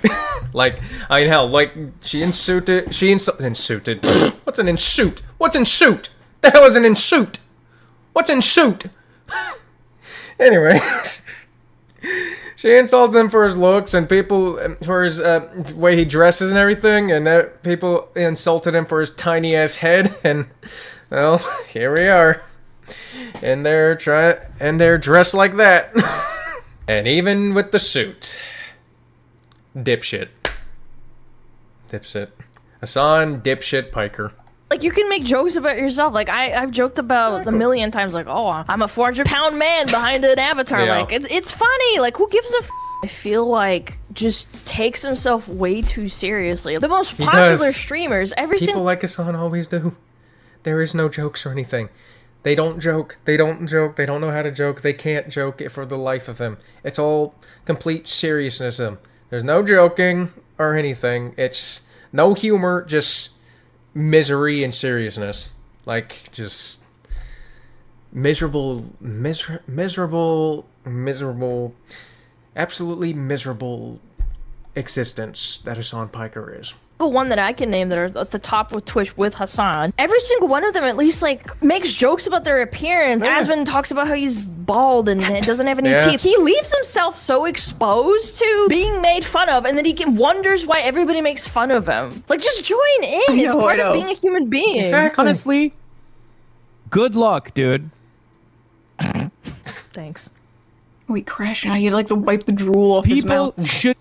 I mean, hell, like, What's an insuit? What's in suit? The hell is an insuit? What's in suit? Anyways, she insulted him for his looks and people for his way he dresses and everything, and that people insulted him for his tiny ass head. And well, here we are, and they're dressed like that, and even with the suit. Dipshit. Hasan, dipshit, Piker. Like, you can make jokes about yourself. Like, I've joked about a million times, like, oh, I'm a 400-pound man behind an avatar. Yeah. Like, it's funny. Like, who gives a f? I feel like just takes himself way too seriously. The most popular streamers, People like Hasan always do. There is no jokes or anything. They don't joke. They don't joke. They don't know how to joke. They can't joke it for the life of them. It's all complete seriousness. There's no joking or anything. It's no humor, just misery and seriousness. Like, just miserable, absolutely miserable existence that Hasan Piker is. The one that I can name that are at the top with Twitch with Hasan, every single one of them at least like makes jokes about their appearance. Asmon talks about how he's bald and doesn't have any teeth. He leaves himself so exposed to being made fun of, and then wonders why everybody makes fun of him. Like, just join in. It's part of being a human being. Exactly. Honestly, good luck, dude. Thanks. Wait, Crash, now you like to wipe the drool off his mouth. People should.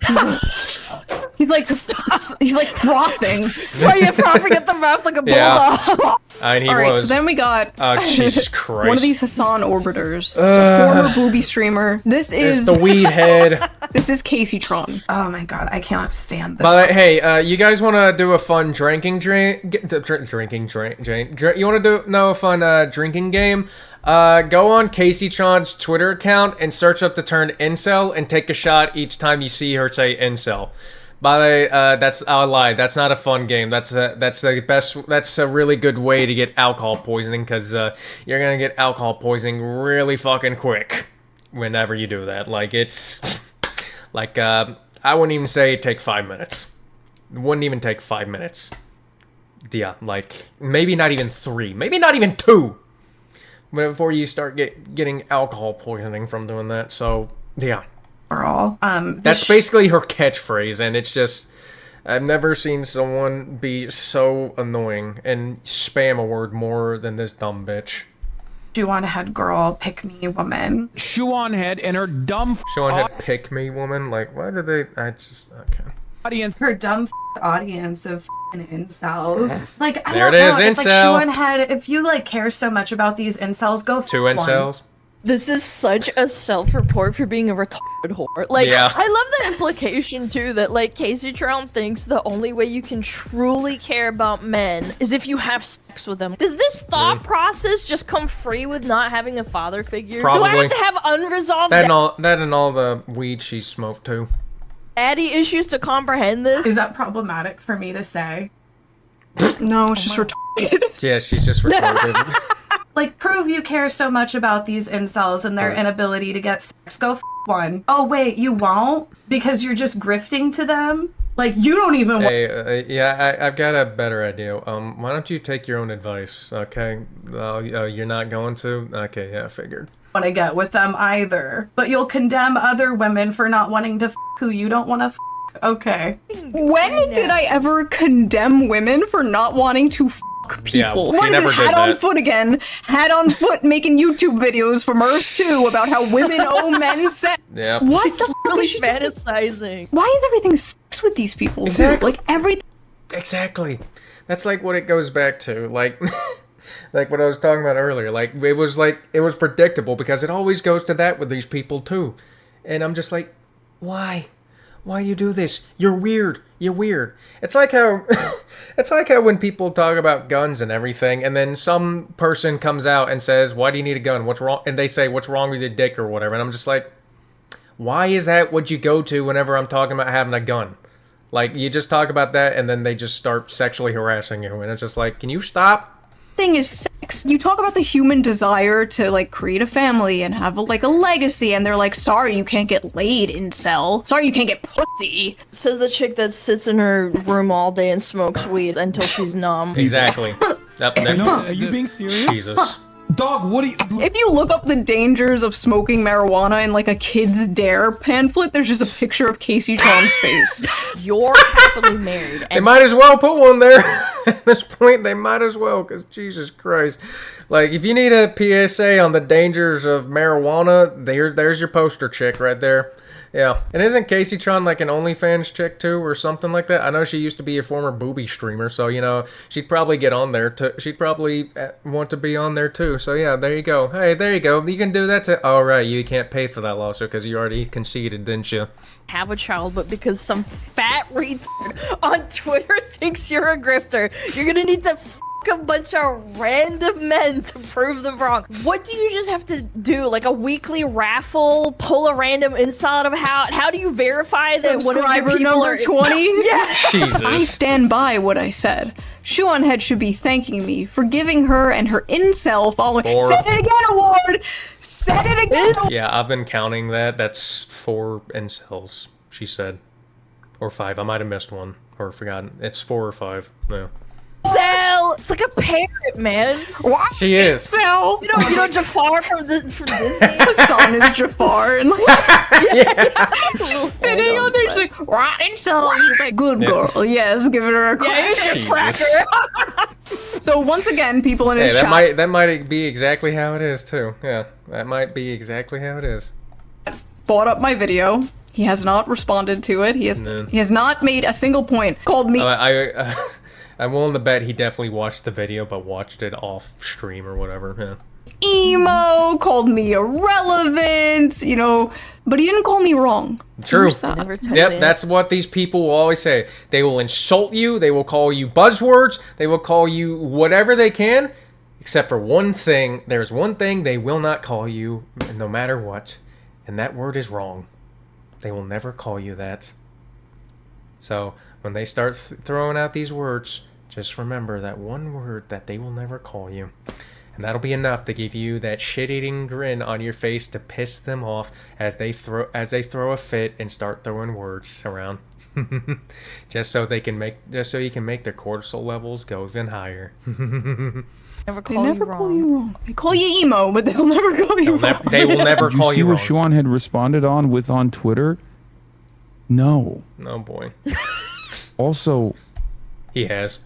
He's like frothing. Why are you frothing at the mouth like a bulldog? And he Alright, was. so then we got Jesus Christ. one of these Hasan orbiters. So former booby streamer. This is the weed head. This is Casey-tron. Oh my god, I cannot stand this. But hey, you guys want to do a fun drinking game? You want to know a fun drinking game? Go on Casey-tron's Twitter account and search up the term incel and take a shot each time you see her say incel. By the way, I'll lie. That's not a fun game. That's the best. That's a really good way to get alcohol poisoning, because you're gonna get alcohol poisoning really fucking quick whenever you do that. Like, it's like I wouldn't even say take 5 minutes. It wouldn't even take 5 minutes. Yeah, like maybe not even 3, maybe not even 2, before you start getting alcohol poisoning from doing that. So yeah. That's basically her catchphrase, and it's just, I've never seen someone be so annoying and spam a word more than this dumb bitch. Shoe0nHead girl, pick me woman. Shoe0nHead and her dumb Shoe0nHead pick me woman. Like, why did they? Okay. audience. Her dumb audience of incels. Like, I There don't it know. is, It's incel. like Shoe0nHead. If you like care so much about these incels, go 2 one. incels. This is such a self-report for being a retarded whore. Like, Yeah. I love the implication, too, that, like, Casey-tron thinks the only way you can truly care about men is if you have sex with them. Does this thought process just come free with not having a father figure? Probably. Do I have to have unresolved That and all the weed she smoked too. daddy issues to comprehend this? Is that problematic for me to say? No, it's just retarded. Yeah, she's just retarded. Like, prove you care so much about these incels and their inability to get sex. Go one. Oh, wait, you won't? Because you're just grifting to them? Like, you don't even want Hey, I've got a better idea. Why don't you take your own advice, okay? You're not going to? Okay, yeah, I figured. to get with them either. But you'll condemn other women for not wanting to who you don't want to Okay. When did I ever condemn women for not wanting to people? Yeah, What you is never it? did Hat on that. foot again. Hat on foot making YouTube videos from Earth 2 about how women owe men sex. Yep. What the It's fuck really is she doing? fantasizing. Why is everything sex with these people? Too? Exactly. Like everything. Exactly. That's like what it goes back to. Like, Like what I was talking about earlier. Like, it was predictable because it always goes to that with these people, too. And I'm just like, why? Why you do this? You're weird. You're weird. It's like how when people talk about guns and everything, and then some person comes out and says, "Why do you need a gun? What's wrong?" And they say, "What's wrong with your dick?" or whatever. And I'm just like, why is that what you go to whenever I'm talking about having a gun? Like, you just talk about that, and then they just start sexually harassing you, and it's just like, can you stop? Thing is sex. You talk about the human desire to like create a family and have a legacy, and they're like, sorry you can't get laid, incel. Sorry you can't get pussy. Says the chick that sits in her room all day and smokes weed until she's numb. Exactly. Are you being serious? Jesus. Dog, what are you... If you look up the dangers of smoking marijuana in like a Kids Dare pamphlet, there's just a picture of Casey Tron's face. You're happily married. They might as well put one there. At this point, they might as well, because Jesus Christ. Like, if you need a PSA on the dangers of marijuana, there's your poster chick right there. Yeah. And isn't Casey Tron like an OnlyFans chick too, or something like that? I know she used to be a former booby streamer, so, you know, she'd probably get on there. She'd probably want to be on there too. So, yeah, there you go. Hey, there you go. You can do that too. Oh, right, you can't pay for that lawsuit because you already conceded, didn't you? Have a child, but because some fat retard on Twitter thinks you're a grifter, you're gonna need to a bunch of random men to prove them wrong. What do you just have to do? Like a weekly raffle? Pull a random incel out of how do you verify that one of your people number 20? Yeah. Jesus. I stand by what I said. Shoe0nHead should be thanking me for giving her and her incel following. Say it again, award! Say it again! Yeah, I've been counting that. That's 4 incels, she said. Or 5. I might have missed one. Or forgotten. It's 4 or 5. Yeah. Incel! It's like a parrot, man. What? She is. Incel? You know Jafar from Disney? Hasan is Jafar. And like, Then he goes, there's like, what? Incel? And he's like, good girl. Yes, giving her a cracker. So once again, people in his chat. That might be exactly how it is too. Yeah, that might be exactly how it is. Bought up my video. He has not responded to it. He has not made a single point. Called me. I'm willing to bet he definitely watched the video, but watched it off stream or whatever. Yeah. Emo, called me irrelevant, you know, but he didn't call me wrong. True. Yep, that's what these people will always say. They will insult you, they will call you buzzwords, they will call you whatever they can, except for one thing. There's one thing they will not call you, no matter what, and that word is wrong. They will never call you that. So, when they start throwing out these words, just remember that one word that they will never call you. And that'll be enough to give you that shit-eating grin on your face to piss them off as they throw a fit and start throwing words around. just so you can make their cortisol levels go even higher. Never call you wrong. They call you emo, but they'll never call you wrong. They will never call you wrong. Did you see what Shoe0nHead responded on Twitter? No. Oh boy. Also, he has.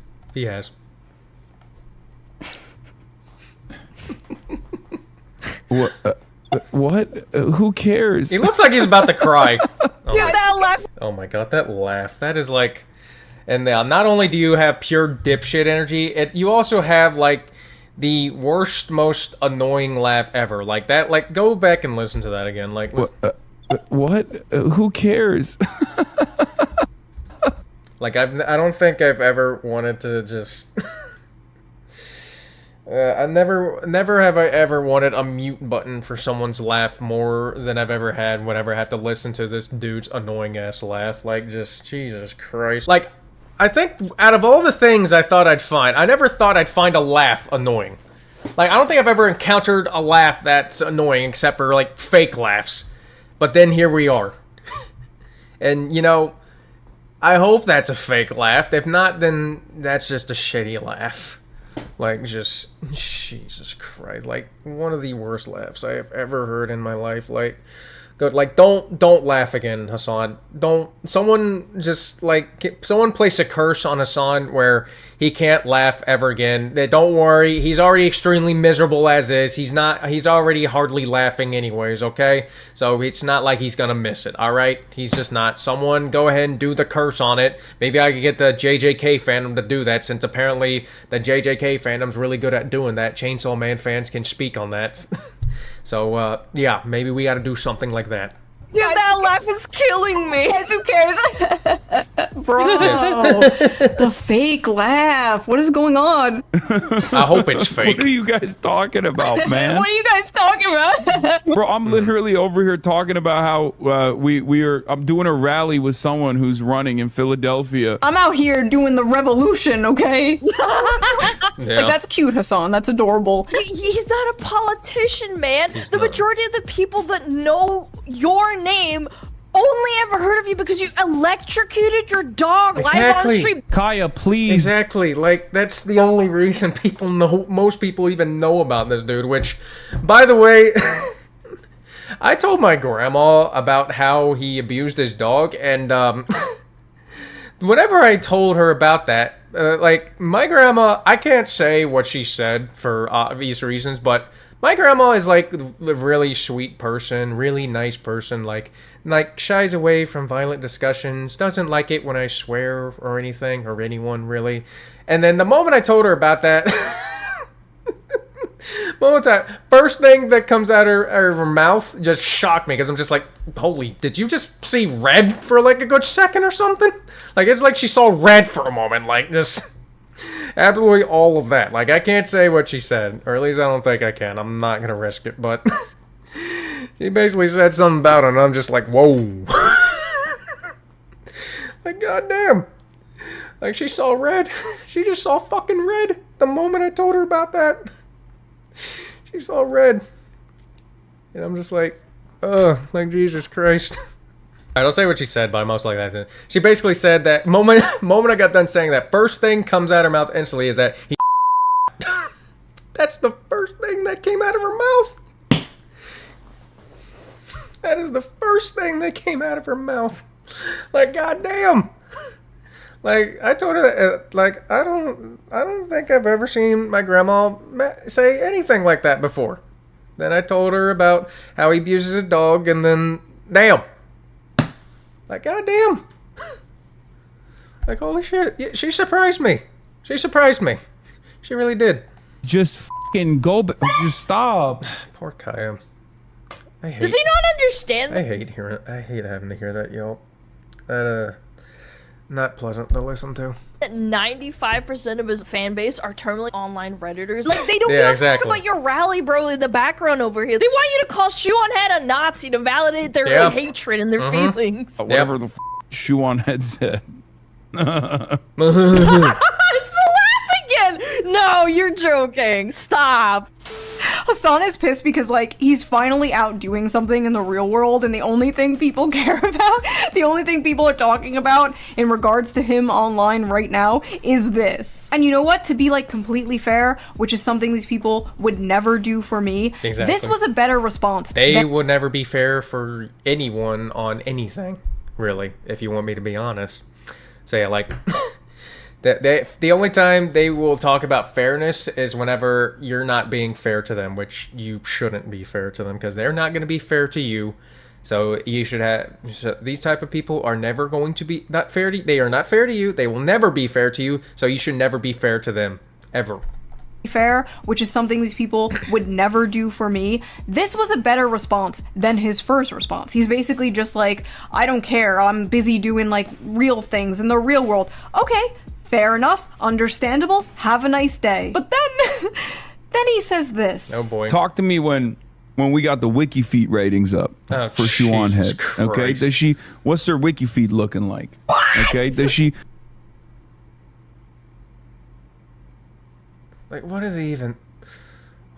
What? What? Who cares? He looks like he's about to cry. That laugh. Oh my god, that laugh. That is like... And not only do you have pure dipshit energy, you also have, like, the worst, most annoying laugh ever. Like, that, like, go back and listen to that again. Like, what? Who cares? Like, I don't think I've ever wanted to just... I never have I ever wanted a mute button for someone's laugh more than I've ever had whenever I have to listen to this dude's annoying-ass laugh. Like, just, Jesus Christ. Like, I think out of all the things I thought I'd find, I never thought I'd find a laugh annoying. Like, I don't think I've ever encountered a laugh that's annoying except for, like, fake laughs. But then here we are. And, you know... I hope that's a fake laugh. If not, then that's just a shitty laugh. Like, just... Jesus Christ. Like, one of the worst laughs I have ever heard in my life. Like, Good, like, don't laugh again, Hasan. Someone place a curse on Hasan where he can't laugh ever again. Don't worry, he's already extremely miserable as is. He's already hardly laughing anyways, okay? So it's not like he's gonna miss it, alright? He's just not. Someone go ahead and do the curse on it. Maybe I could get the JJK fandom to do that, since apparently the JJK fandom's really good at doing that. Chainsaw Man fans can speak on that. So, yeah, maybe we gotta do something like that. Dude, that laugh is killing me. Who cares? Bro, the fake laugh. What is going on? I hope it's fake. What are you guys talking about, man? What are you guys talking about? Bro, I'm literally over here talking about how I'm doing a rally with someone who's running in Philadelphia. I'm out here doing the revolution, okay? Yeah. Like, that's cute, Hasan. That's adorable. He's not a politician, man. The majority of the people that know your name only ever heard of you because you electrocuted your dog live on stream. Kaya, please. Exactly. Like, that's the only reason people know. Most people even know about this dude. Which, by the way, I told my grandma about how he abused his dog, and whenever I told her about that, like, my grandma, I can't say what she said for obvious reasons, but my grandma is, like, a really sweet person, really nice person, like shies away from violent discussions, doesn't like it when I swear or anything, or anyone, really. And then the moment I told her about that, first thing that comes out of her mouth just shocked me, because I'm just like, holy, did you just see red for, like, a good second or something? Like, it's like she saw red for a moment, like, just absolutely all of that. Like, I can't say what she said, or at least I don't think I can. I'm not gonna risk it, but she basically said something about it, and I'm just like, whoa. Like, goddamn. Like, she saw red. She just saw fucking red the moment I told her about that. She saw red. And I'm just like, like, Jesus Christ. I don't say what she said, but I'm most like that. She basically said that moment I got done saying that, first thing comes out of her mouth instantly is that he That's the first thing that came out of her mouth. That is the first thing that came out of her mouth. Like, goddamn. Like, I told her that, like, I don't think I've ever seen my grandma say anything like that before. Then I told her about how he abuses a dog, and then, damn. Like, goddamn. Like, holy shit. Yeah, she surprised me. She surprised me. She really did. Just fucking go, just stop. Poor Kaya. Does he not understand? I hate having to hear that yelp. That, not pleasant to listen to. 95% of his fan base are terminally online Redditors. Like, they don't give a fuck about your rally, bro, in the background over here. They want you to call Shoe0nHead a Nazi to validate their hatred and their feelings. Whatever the Shoe0nHead said. It's the laugh again! No, you're joking. Stop. Hasan is pissed because, like, he's finally out doing something in the real world, and the only thing people care about, the only thing people are talking about in regards to him online right now is this. And you know what? To be, like, completely fair, which is something these people would never do for me, this was a better response. They would never be fair for anyone on anything, really, if you want me to be honest. So yeah, like... The only time they will talk about fairness is whenever you're not being fair to them, which you shouldn't be fair to them, because they're not going to be fair to you. So you should have... So these type of people are never going to be not fair to... They are not fair to you. They will never be fair to you. So you should never be fair to them. Ever. Fair, which is something these people would never do for me. This was a better response than his first response. He's basically just like, I don't care. I'm busy doing, like, real things in the real world. Okay. Fair enough, understandable, have a nice day. But then, then he says this. Oh boy. Talk to me when we got the wiki feed ratings up for Shoe0nHead. Okay, does she? What's her wiki feed looking like? What? Okay, does she? Like, what is he even?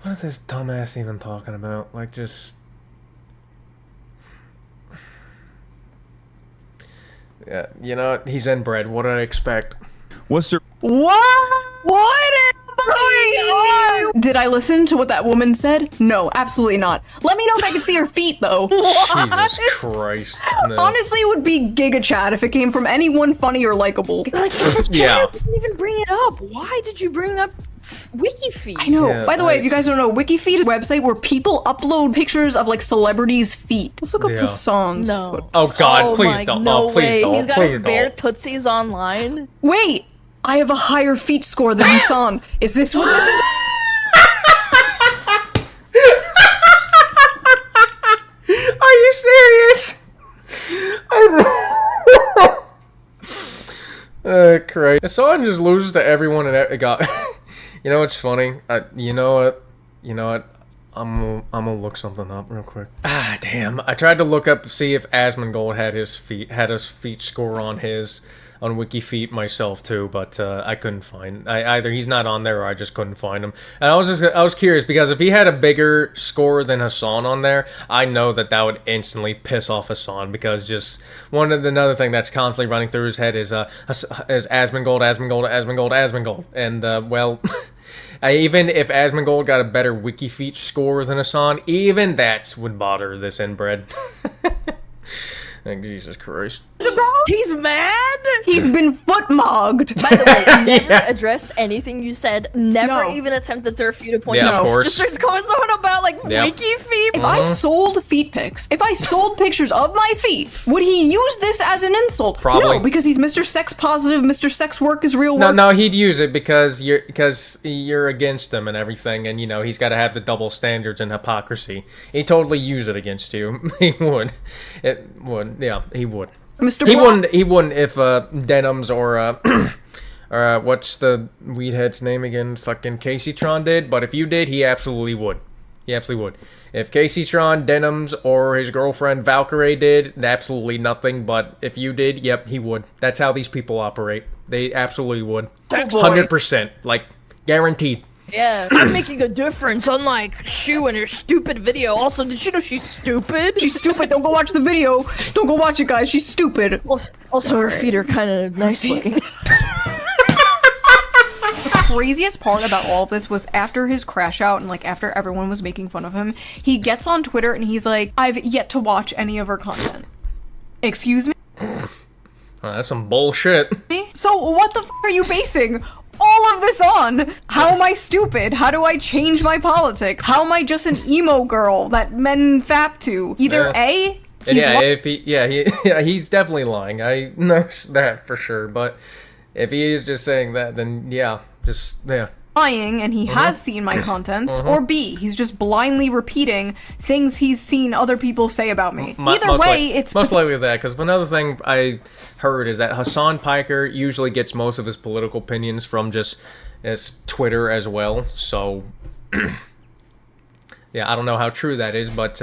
What is this dumbass even talking about? Like, just. Yeah, you know, he's inbred. What did I expect? What's her? What is going on? Did I listen to what that woman said? No, absolutely not. Let me know if I can see her feet, though. Jesus Christ. No. Honestly, it would be Giga Chat if it came from anyone funny or likable. Like, Yeah. didn't even bring it up. Why did you bring up WikiFeed? I know. Yeah, By the way, if you guys don't know, WikiFeed is a website where people upload pictures of like celebrities' feet. Let's look up Yeah. Hasan's foot. No. Oh God, please my, don't. No Oh, please way. don't. He's got please his bare don't. tootsies online. Wait, I have a higher feet score than Hasan. Is this what this is? Are you serious? Christ. Hasan just loses to everyone and it got. You know what's funny? You know what? I'm gonna look something up real quick. Ah, damn! I tried to look up see if Asmongold had his feet score on WikiFeet myself too, but I couldn't find. Either he's not on there or I just couldn't find him. And I was curious because if he had a bigger score than Hasan on there, I know that would instantly piss off Hasan because just another thing that's constantly running through his head is Asmongold, and well. Even if Asmongold got a better WikiFeet score than Hasan, even that would bother this inbred. Like, Jesus Christ. He's mad? He's been footmogged. By the way, never addressed anything you said. Never No. even attempted to refute a point. Yeah, of course. Just starts going on about like Yep. WikiFeed. If I sold feet pics, if I sold pictures of my feet, would he use this as an insult? Probably. No, because he's Mr. Sex Positive, Mr. Sex Work is real work. No, he'd use it because you're against him and everything, and he's got to have the double standards and hypocrisy. He'd totally use it against you. He would. It would. Yeah, he would. Mr. He Bro- wouldn't. He wouldn't if Denims or or what's the weedhead's name again? Fucking Caseytron did. But if you did, he absolutely would. He absolutely would. If Caseytron, Denims, or his girlfriend Valkyrie did, absolutely nothing. But if you did, yep, he would. That's how these people operate. They absolutely would. 100%, like guaranteed. Yeah, I'm making a difference, unlike Shoe and her stupid video. Also, did you know she's stupid? She's stupid. Don't go watch the video. Don't go watch it, guys. She's stupid. Also, her feet are kind of nice looking. The craziest part about all of this was after his crash out and like after everyone was making fun of him, he gets on Twitter and he's like, I've yet to watch any of her content. Excuse me? Oh, that's some bullshit. So what the f are you basing all of this on? How am I stupid? How do I change my politics? How am I just an emo girl that men fap to? Either Yeah. A, And he's he's definitely lying. I know that for sure. But if he is just saying that, then yeah. lying and he has seen my content, or B, he's just blindly repeating things he's seen other people say about me. Either way, it's most likely that, because another thing I heard is that Hasan Piker usually gets most of his political opinions from just his Twitter as well. So, yeah, I don't know how true that is, but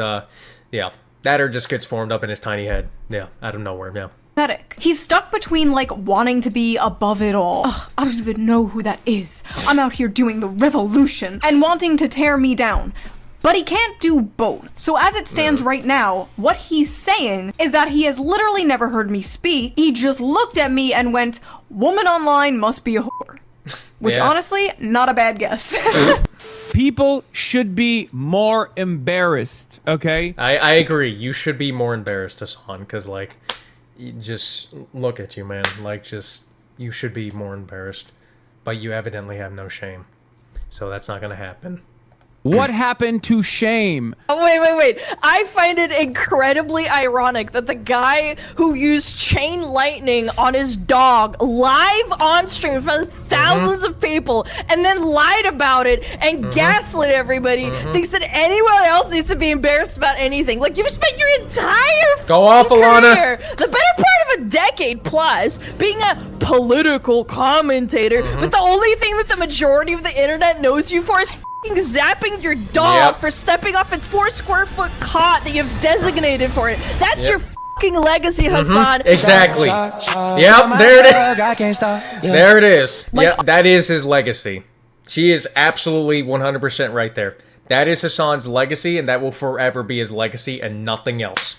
yeah, that or just gets formed up in his tiny head. Yeah, out of nowhere. Yeah. pathetic. He's stuck between, like, wanting to be above it all. Ugh, I don't even know who that is. I'm out here doing the revolution. And wanting to tear me down. But he can't do both. So as it stands right now, what he's saying is that he has literally never heard me speak. He just looked at me and went, woman online must be a whore. Which, Yeah. honestly, not a bad guess. People should be more embarrassed, okay? I agree. You should be more embarrassed, Hasan, because, like, you just look at you, man. Like, just, you should be more embarrassed. But you evidently have no shame. So that's not going to happen. What happened to shame? Oh, wait. I find it incredibly ironic that the guy who used chain lightning on his dog live on stream in front of thousands of people and then lied about it and gaslit everybody thinks that anyone else needs to be embarrassed about anything. Like, you've spent your entire Go off, Alana. career, the better part of a decade plus, being a political commentator, but the only thing that the majority of the internet knows you for is zapping your dog for stepping off its 4 square foot cot that you've designated for it. That's your fucking legacy, Hasan. Exactly. Yep, there it is. There it is. Yep, that is his legacy. She is absolutely 100% right there. That is Hasan's legacy, and that will forever be his legacy and nothing else.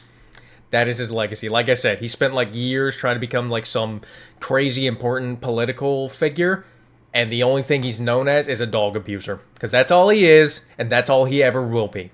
That is his legacy. Like I said, he spent like years trying to become like some crazy important political figure, And the only thing he's known as is a dog abuser. Because that's all he is, and that's all he ever will be.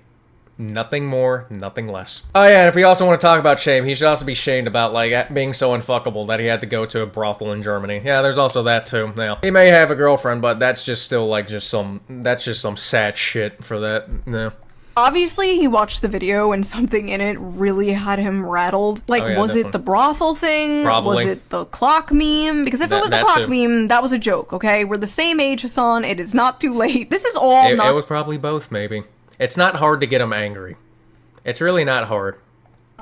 Nothing more, nothing less. Oh yeah, and if we also want to talk about shame, he should also be shamed about, like, being so unfuckable that he had to go to a brothel in Germany. Yeah, there's also that too. Now, he may have a girlfriend, but that's just still, like, that's just some sad shit for that. No. Obviously, he watched the video and something in it really had him rattled. Like, Oh, yeah, was definitely. it the brothel thing? Probably. Was it the clock meme? Because if it was the That clock too. meme, that was a joke, okay? We're the same age, Hasan. It is not too late. This is all It not was probably both, maybe. It's not hard to get him angry. It's really not hard.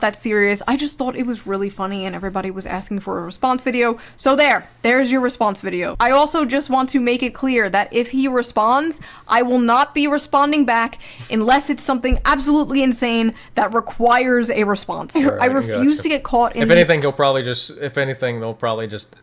that serious. I just thought it was really funny and everybody was asking for a response video. So there's your response video. I also just want to make it clear that if he responds, I will not be responding back unless it's something absolutely insane that requires a response. I refuse gotcha. to get caught in If anything, they'll probably just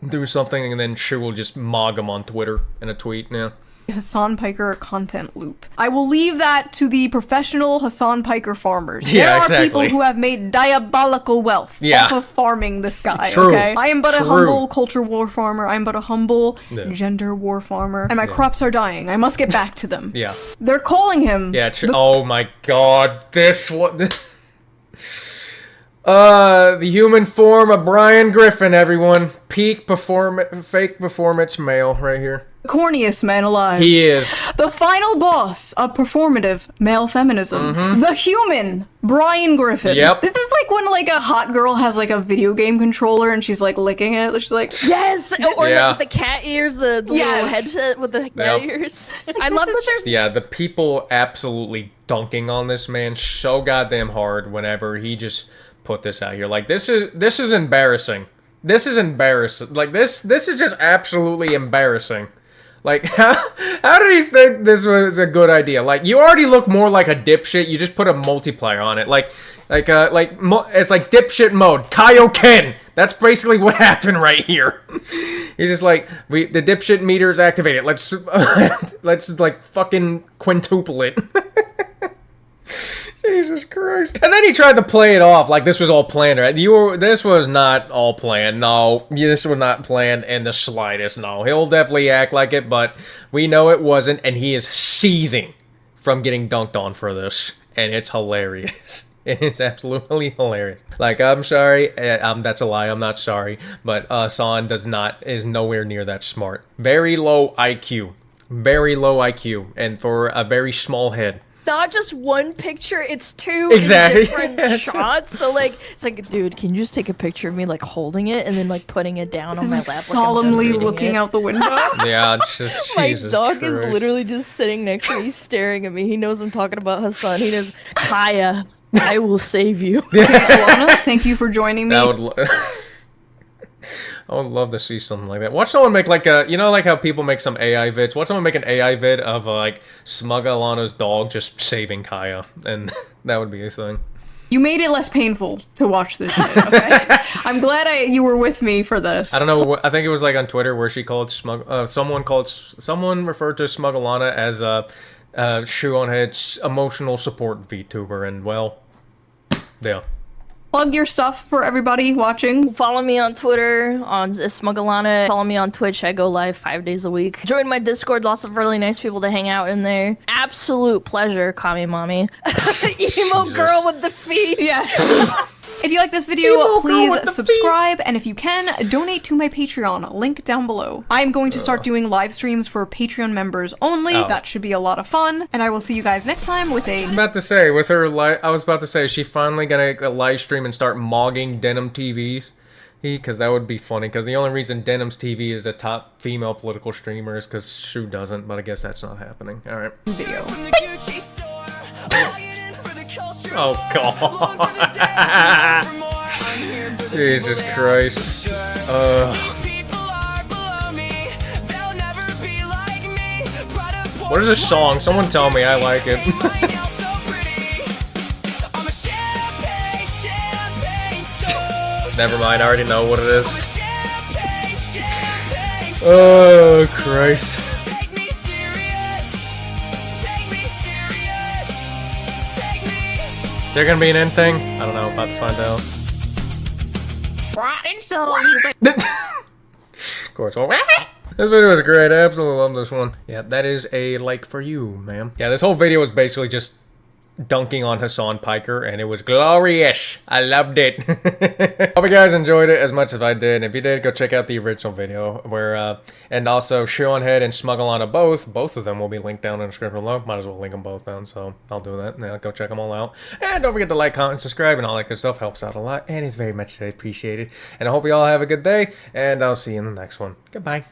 do something and then Shoe will just mog him on Twitter in a tweet. Yeah. Hasan Piker content loop. I will leave that to the professional Hasan Piker farmers. Yeah, there are exactly. people who have made diabolical wealth off of farming this guy, True. okay? I am but a True. humble culture war farmer. I am but a humble Yeah. gender war farmer. And my crops are dying. I must get back to them. Yeah. They're calling him. Yeah. Oh my God. This. The human form of Brian Griffin, everyone. Fake performance male right here. The corniest man alive. He is. The final boss of performative male feminism. The human Brian Griffin. Yep. This is like when like a hot girl has like a video game controller and she's like licking it. She's like, Yes, or Yeah. with the cat ears, the little headset with the cat Yep. ears. I love that there's Yeah, the people absolutely dunking on this man so goddamn hard whenever he just put this out here. Like, this is embarrassing. This is embarrassing. Like, this is just absolutely embarrassing. Like, how did he think this was a good idea? Like, you already look more like a dipshit. You just put a multiplier on it. It's like dipshit mode. Kaioken. That's basically what happened right here. He's just like, the dipshit meter is activated. Let's like fucking quintuple it. Jesus Christ. And then he tried to play it off like this was all planned, right? This was not all planned. No, this was not planned in the slightest. No, he'll definitely act like it, but we know it wasn't, and he is seething from getting dunked on for this. And it's hilarious. It is absolutely hilarious. Like, I'm sorry, that's a lie, I'm not sorry, but Hasan is nowhere near that smart. Very low IQ. Very low IQ, and for a very small head. not just one picture, it's two Exactly. different shots. So like, it's like, dude, can you just take a picture of me like holding it and then like putting it down on my lap, solemnly looking out the window. Yeah, it's just My Jesus dog Christ. is literally just sitting next to me, staring at me. He knows I'm talking about Hasan. He knows, Kaya, I will save you. Alana, thank you for joining me. I would love to see something like that. Watch someone make like a, you know, like how people make some AI vids. Watch someone make an AI vid of like Smug Alana's dog just saving Kaya, and that would be a thing. You made it less painful to watch this shit, okay? I'm glad you were with me for this. I don't know. I think it was like on Twitter where she called someone referred to Smug Alana as Shoe0nHead's emotional support VTuber, and well, yeah. Plug your stuff for everybody watching. Follow me on Twitter, on Smugalana. Follow me on Twitch. I go live 5 days a week. Join my Discord. Lots of really nice people to hang out in there. Absolute pleasure, Kami Mommy. Emo girl with the feet. Yes. If you like this video, please subscribe, and if you can, donate to my Patreon, link down below. I'm going to start doing live streams for Patreon members only. That should be a lot of fun, and I will see you guys next time with a... I was about to say, is she finally gonna live stream and start mogging Denim TVs? Because that would be funny, because the only reason Denim's TV is a top female political streamer is because Shoe doesn't, but I guess that's not happening. Alright. video. Oh god. Jesus Christ. What is this song? Someone tell me, I like it. Never mind, I already know what it is. Oh Christ. Is there gonna be an end thing? I don't know, about to find out. Rotten souls. Of course. This video was great. I absolutely love this one. Yeah, that is a like for you, ma'am. Yeah, this whole video was basically just dunking on Hasan Piker, and it was glorious. I loved it. Hope you guys enjoyed it as much as I did. If you did, go check out the original video where, and also Shoe0nHead and Smuggle on both of them will be linked down in the description below. Might as well link them both down, so I'll do that. Yeah, go check them all out. And don't forget to like, comment, subscribe, and all that good stuff. Helps out a lot, and it's very much appreciated. And I hope you all have a good day, and I'll see you in the next one. Goodbye.